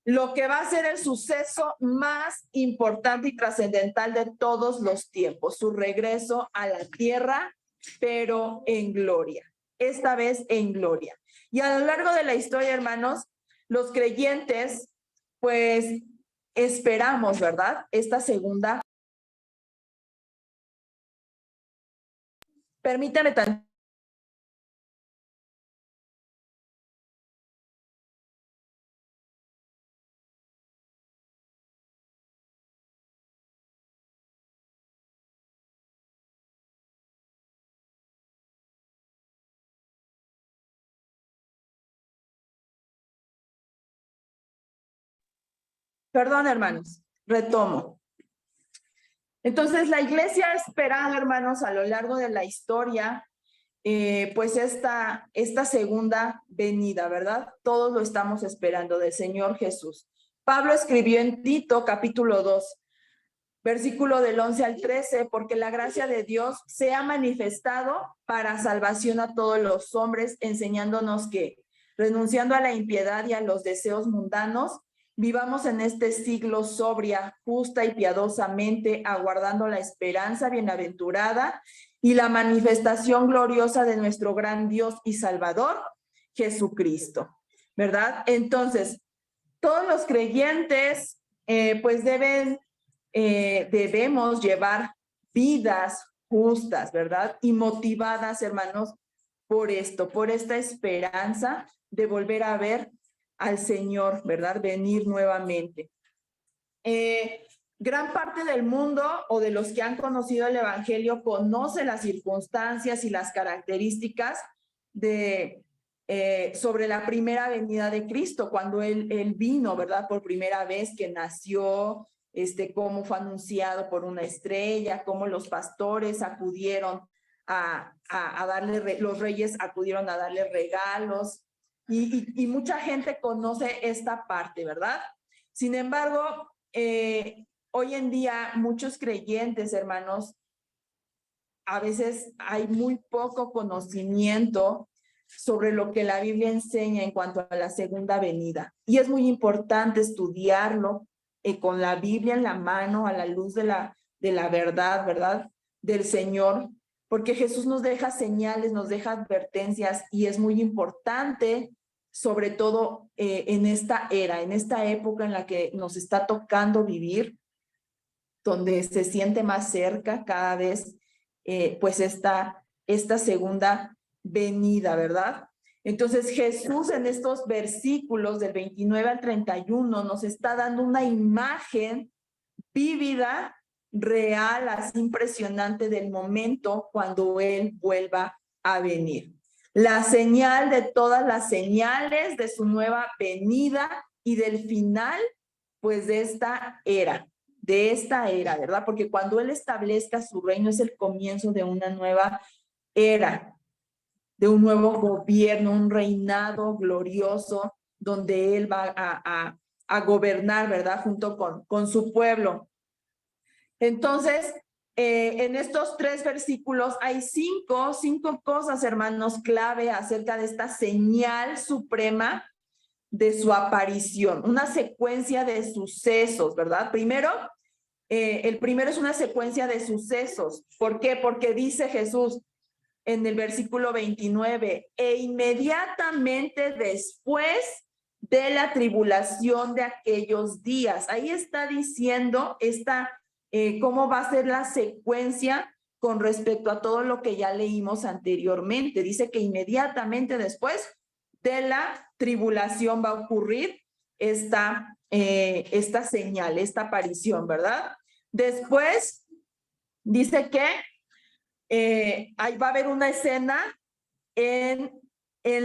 lo que va a ser el suceso más importante y trascendental de todos los tiempos, su regreso a la tierra pero en gloria. Esta vez en gloria. Y a lo largo de la historia, hermanos, los creyentes, pues, esperamos, ¿verdad? Esta segunda. Permítame tanto. Perdón, hermanos, retomo. Entonces, la iglesia ha esperado, hermanos, a lo largo de la historia, pues esta segunda venida, ¿verdad? Todos lo estamos esperando del Señor Jesús. Pablo escribió en Tito, capítulo 2, versículo del 11 al 13, porque la gracia de Dios se ha manifestado para salvación a todos los hombres, enseñándonos que, renunciando a la impiedad y a los deseos mundanos, vivamos en este siglo sobria, justa y piadosamente, aguardando la esperanza bienaventurada y la manifestación gloriosa de nuestro gran Dios y Salvador, Jesucristo, ¿verdad? Entonces, todos los creyentes, pues debemos llevar vidas justas, ¿verdad? Y motivadas, hermanos, por esto, por esta esperanza de volver a ver al Señor, ¿verdad? Venir nuevamente. Gran parte del mundo o de los que han conocido el Evangelio conoce las circunstancias y las características sobre la primera venida de Cristo, cuando él vino, ¿verdad? Por primera vez, que nació, cómo fue anunciado por una estrella, cómo los pastores acudieron a darle, los reyes acudieron a darle regalos, y mucha gente conoce esta parte, ¿verdad? Sin embargo, hoy en día muchos creyentes, hermanos, a veces hay muy poco conocimiento sobre lo que la Biblia enseña en cuanto a la segunda venida. Y es muy importante estudiarlo con la Biblia en la mano, a la luz de la verdad, ¿verdad? Del Señor, porque Jesús nos deja señales, nos deja advertencias, y es muy importante, sobre todo en esta era, en esta época en la que nos está tocando vivir, donde se siente más cerca cada vez, pues esta segunda venida, ¿verdad? Entonces Jesús en estos versículos del 29 al 31 nos está dando una imagen vívida, real, así impresionante del momento cuando Él vuelva a venir. La señal de todas las señales de su nueva venida y del final, pues de esta era, ¿verdad? Porque cuando Él establezca su reino es el comienzo de una nueva era, de un nuevo gobierno, un reinado glorioso, donde Él va a gobernar, ¿verdad? Junto con su pueblo. Entonces, en estos 3 versículos hay cinco cosas, hermanos, clave acerca de esta señal suprema de su aparición, una secuencia de sucesos, ¿verdad? Primero, el primero es una secuencia de sucesos. ¿Por qué? Porque dice Jesús en el versículo 29, e inmediatamente después de la tribulación de aquellos días. Ahí está diciendo cómo va a ser la secuencia con respecto a todo lo que ya leímos anteriormente. Dice que inmediatamente después de la tribulación va a ocurrir esta señal, esta aparición, ¿verdad? Después dice que ahí va a haber una escena en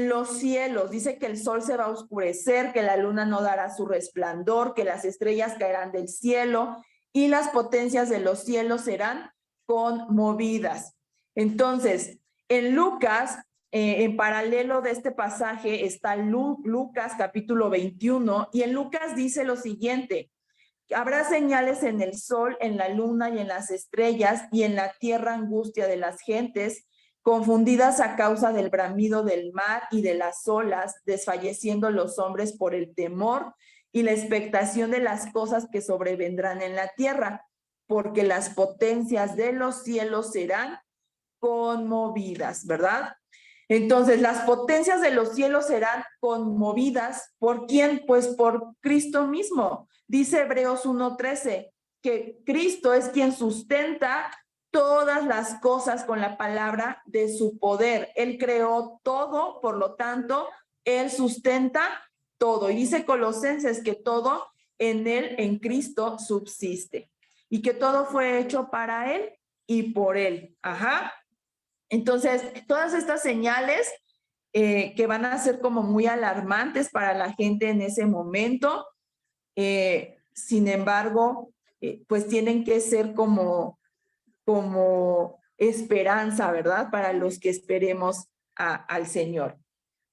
los cielos. Dice que el sol se va a oscurecer, que la luna no dará su resplandor, que las estrellas caerán del cielo y las potencias de los cielos serán conmovidas. Entonces, en Lucas, en paralelo de este pasaje está Lucas capítulo 21, y en Lucas dice lo siguiente: habrá señales en el sol, en la luna y en las estrellas, y en la tierra angustia de las gentes, confundidas a causa del bramido del mar y de las olas, desfalleciendo los hombres por el temor y la expectación de las cosas que sobrevendrán en la tierra, porque las potencias de los cielos serán conmovidas, ¿verdad? Entonces, las potencias de los cielos serán conmovidas. ¿Por quién? Pues por Cristo mismo. Dice Hebreos 1:13, que Cristo es quien sustenta todas las cosas con la palabra de su poder. Él creó todo, por lo tanto, Él sustenta todo. Y dice Colosenses que todo en Él, en Cristo, subsiste. Y que todo fue hecho para Él y por Él. Ajá. Entonces, todas estas señales que van a ser como muy alarmantes para la gente en ese momento, sin embargo, pues tienen que ser como esperanza, ¿verdad? Para los que esperemos al Señor,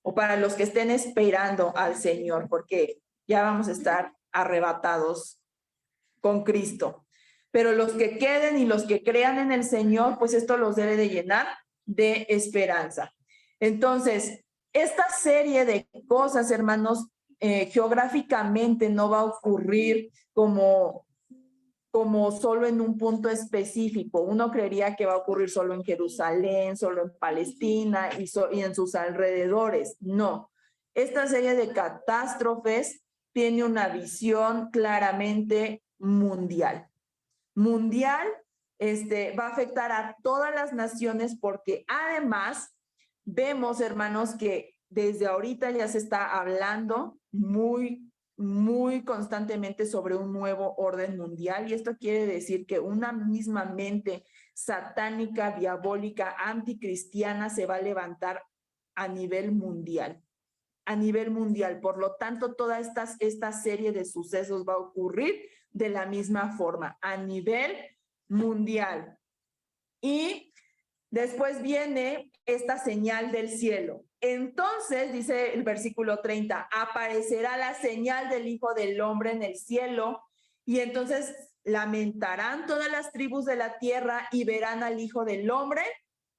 o para los que estén esperando al Señor, porque ya vamos a estar arrebatados con Cristo. Pero los que queden y los que crean en el Señor, pues esto los debe de llenar de esperanza. Entonces, esta serie de cosas, hermanos, geográficamente no va a ocurrir como solo en un punto específico. Uno creería que va a ocurrir solo en Jerusalén, solo en Palestina y en sus alrededores. No. Esta serie de catástrofes tiene una visión claramente mundial. Mundial, va a afectar a todas las naciones porque además vemos, hermanos, que desde ahorita ya se está hablando muy constantemente sobre un nuevo orden mundial, y esto quiere decir que una misma mente satánica, diabólica, anticristiana se va a levantar a nivel mundial. A nivel mundial. Por lo tanto, toda esta serie de sucesos va a ocurrir de la misma forma, a nivel mundial. Y después viene esta señal del cielo. Entonces, dice el versículo 30, aparecerá la señal del Hijo del Hombre en el cielo, y entonces lamentarán todas las tribus de la tierra y verán al Hijo del Hombre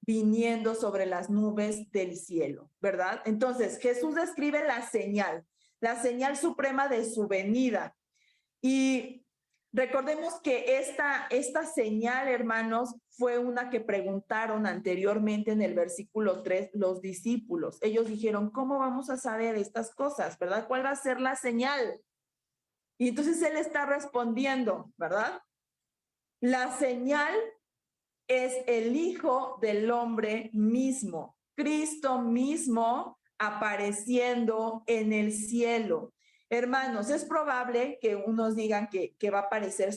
viniendo sobre las nubes del cielo, ¿verdad? Entonces, Jesús describe la señal suprema de su venida. Y recordemos que esta señal, hermanos, fue una que preguntaron anteriormente en el versículo 3 los discípulos. Ellos dijeron, ¿cómo vamos a saber estas cosas, verdad? ¿Cuál va a ser la señal? Y entonces Él está respondiendo, ¿verdad? La señal es el Hijo del Hombre mismo, Cristo mismo apareciendo en el cielo. Hermanos, es probable que unos digan que va a aparecer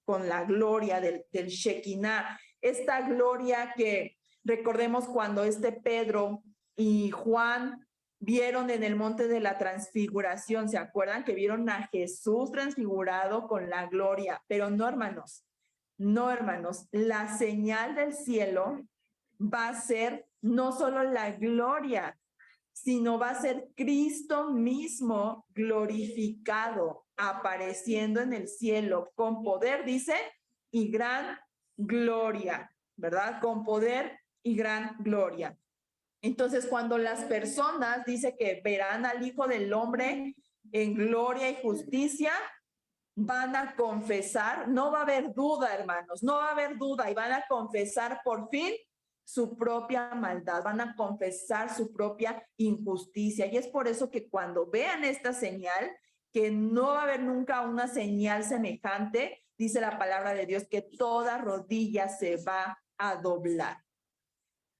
con la gloria del Shekinah, esta gloria que recordemos cuando Pedro y Juan vieron en el monte de la transfiguración. ¿Se acuerdan que vieron a Jesús transfigurado con la gloria? Pero no, hermanos. No, hermanos, la señal del cielo va a ser no solo la gloria, sino va a ser Cristo mismo glorificado, apareciendo en el cielo con poder, dice, y gran gloria, ¿verdad? Con poder y gran gloria. Entonces, cuando las personas, dice que verán al Hijo del Hombre en gloria y justicia, van a confesar, no va a haber duda, hermanos, no va a haber duda, y van a confesar por fin su propia maldad, van a confesar su propia injusticia. Y es por eso que cuando vean esta señal, que no va a haber nunca una señal semejante, dice la palabra de Dios, que toda rodilla se va a doblar.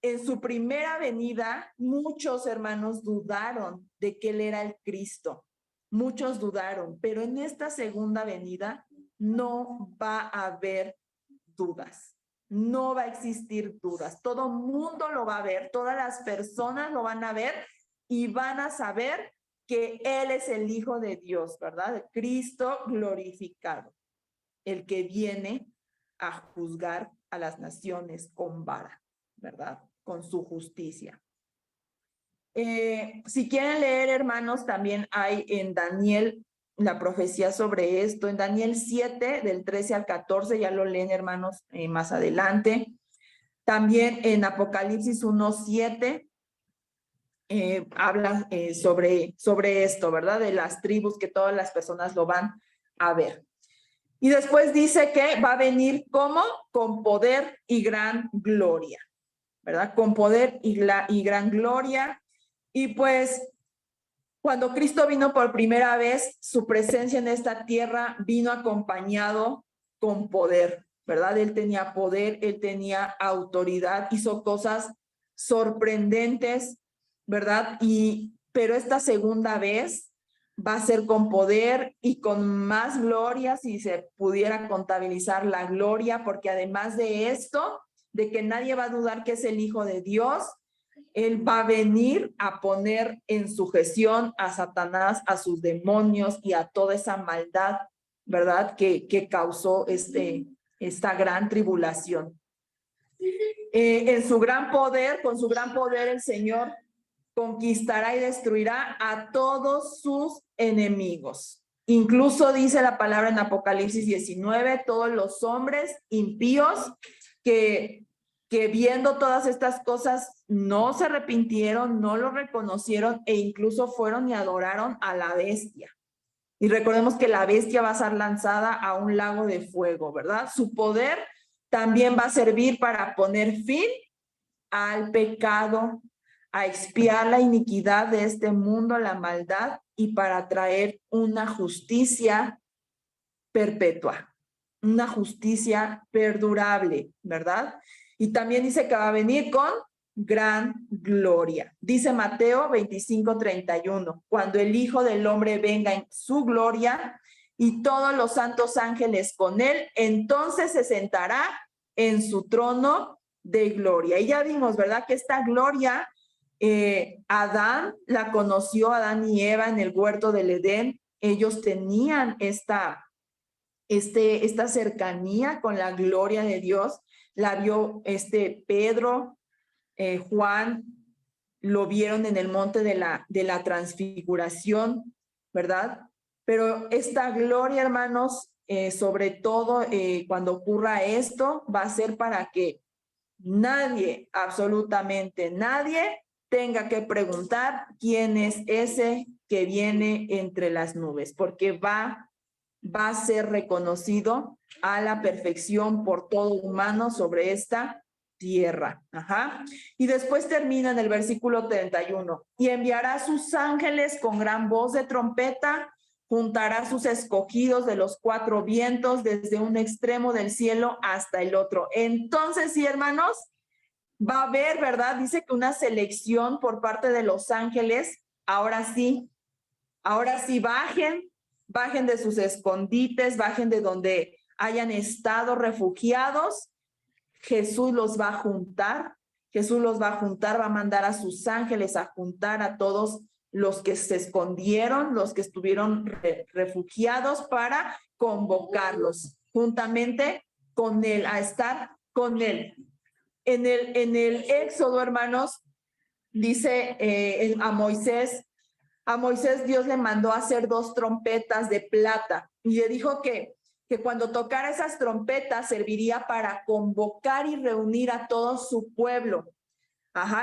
En su primera venida, muchos hermanos dudaron de que Él era el Cristo. Muchos dudaron, pero en esta segunda venida no va a haber dudas. No va a existir dudas. Todo mundo lo va a ver, todas las personas lo van a ver y van a saber que Él es el Hijo de Dios, ¿verdad? Cristo glorificado, el que viene a juzgar a las naciones con vara, ¿verdad? Con su justicia. Si quieren leer, hermanos, también hay en Daniel la profecía sobre esto. En Daniel 7, del 13 al 14, ya lo leen, hermanos, más adelante. También en Apocalipsis 1:7 habla sobre esto, ¿verdad? De las tribus, que todas las personas lo van a ver. Y después dice que va a venir como con poder y gran gloria. ¿verdad? Con poder y gran gloria. Y pues cuando Cristo vino por primera vez, su presencia en esta tierra vino acompañado con poder, ¿verdad? Él tenía poder, él tenía autoridad, hizo cosas sorprendentes, ¿verdad? Pero esta segunda vez va a ser con poder y con más gloria, si se pudiera contabilizar la gloria, porque además de esto, de que nadie va a dudar que es el Hijo de Dios, él va a venir a poner en sujeción a Satanás, a sus demonios y a toda esa maldad, ¿verdad? Que causó esta gran tribulación. En su gran poder, con su gran poder, el Señor conquistará y destruirá a todos sus enemigos. Incluso dice la palabra en Apocalipsis 19, todos los hombres impíos que viendo todas estas cosas no se arrepintieron, no lo reconocieron e incluso fueron y adoraron a la bestia. Y recordemos que la bestia va a ser lanzada a un lago de fuego, ¿verdad? Su poder también va a servir para poner fin al pecado, a expiar la iniquidad de este mundo, la maldad, y para traer una justicia perpetua, una justicia perdurable, ¿verdad? Y también dice que va a venir con gran gloria. Dice Mateo 25:31, cuando el Hijo del Hombre venga en su gloria y todos los santos ángeles con él, entonces se sentará en su trono de gloria. Y ya vimos, ¿verdad? Que esta gloria, Adán la conoció, Adán y Eva en el huerto del Edén. Ellos tenían esta cercanía con la gloria de Dios. La vio Pedro, Juan, lo vieron en el monte de la transfiguración, ¿verdad? Pero esta gloria, hermanos, sobre todo cuando ocurra esto, va a ser para que nadie, absolutamente nadie, tenga que preguntar quién es ese que viene entre las nubes, porque va a ser reconocido a la perfección por todo humano sobre esta tierra. Y después termina en el versículo 31. Y enviará sus ángeles con gran voz de trompeta, juntará sus escogidos de los cuatro vientos desde un extremo del cielo hasta el otro. Entonces, sí, hermanos, va a haber, ¿verdad? Dice que una selección por parte de los ángeles. Ahora sí, bajen de sus escondites, bajen de donde hayan estado refugiados. Jesús los va a juntar, va a mandar a sus ángeles a juntar a todos los que se escondieron, los que estuvieron refugiados, para convocarlos juntamente con él, a estar con él. En el Éxodo, hermanos, dice a Moisés Dios le mandó a hacer 2 trompetas de plata y le dijo que cuando tocara esas trompetas serviría para convocar y reunir a todo su pueblo.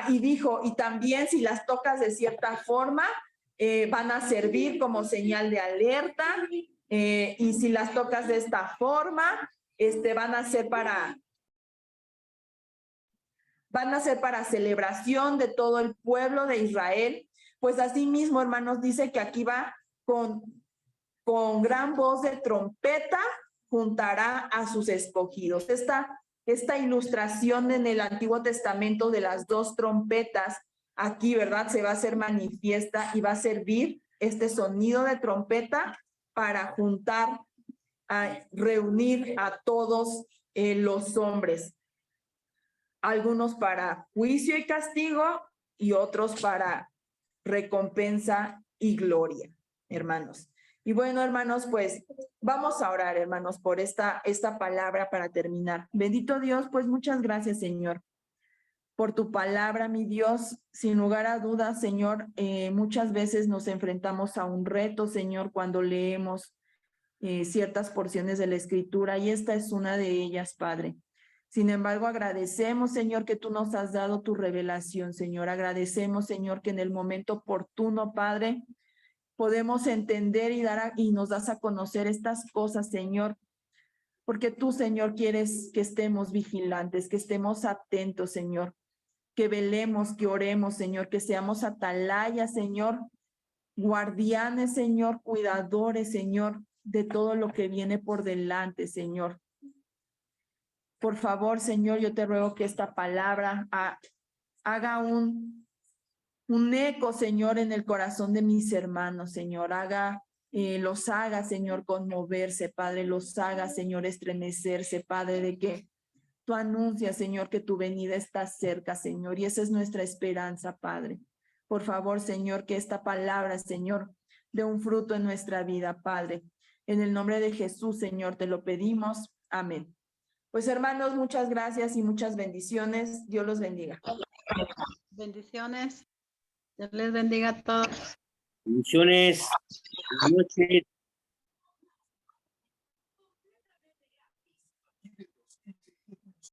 Y dijo, y también si las tocas de cierta forma, van a servir como señal de alerta, y si las tocas de esta forma, van a ser para celebración de todo el pueblo de Israel. Pues así mismo, hermanos, dice que aquí va con gran voz de trompeta, juntará a sus escogidos. Esta ilustración en el Antiguo Testamento de las 2 trompetas, aquí, ¿verdad? Se va a hacer manifiesta y va a servir este sonido de trompeta para juntar, a reunir a todos los hombres. Algunos para juicio y castigo y otros para recompensa y gloria, hermanos. Y bueno, hermanos, pues vamos a orar, hermanos, por esta palabra para terminar. Bendito Dios, pues muchas gracias, Señor, por tu palabra, mi Dios. Sin lugar a dudas, Señor, muchas veces nos enfrentamos a un reto, Señor, cuando leemos ciertas porciones de la Escritura, y esta es una de ellas, Padre. Sin embargo, agradecemos, Señor, que tú nos has dado tu revelación, Señor. Agradecemos, Señor, que en el momento oportuno, Padre, podemos entender y nos das a conocer estas cosas, Señor, porque tú, Señor, quieres que estemos vigilantes, que estemos atentos, Señor. que velemos, que oremos, Señor, que seamos atalayas, Señor, guardianes, Señor, cuidadores, Señor, de todo lo que viene por delante, Señor. Por favor, Señor, yo te ruego que esta palabra haga un eco, Señor, en el corazón de mis hermanos, Señor. Los haga, Señor, conmoverse, Padre. Los haga, Señor, estremecerse, Padre, de que tú anuncias, Señor, que tu venida está cerca, Señor. Y esa es nuestra esperanza, Padre. Por favor, Señor, que esta palabra, Señor, dé un fruto en nuestra vida, Padre. En el nombre de Jesús, Señor, te lo pedimos. Amén. Pues hermanos, muchas gracias y muchas bendiciones. Dios los bendiga. Bendiciones. Dios les bendiga a todos. Bendiciones. Buenas noches.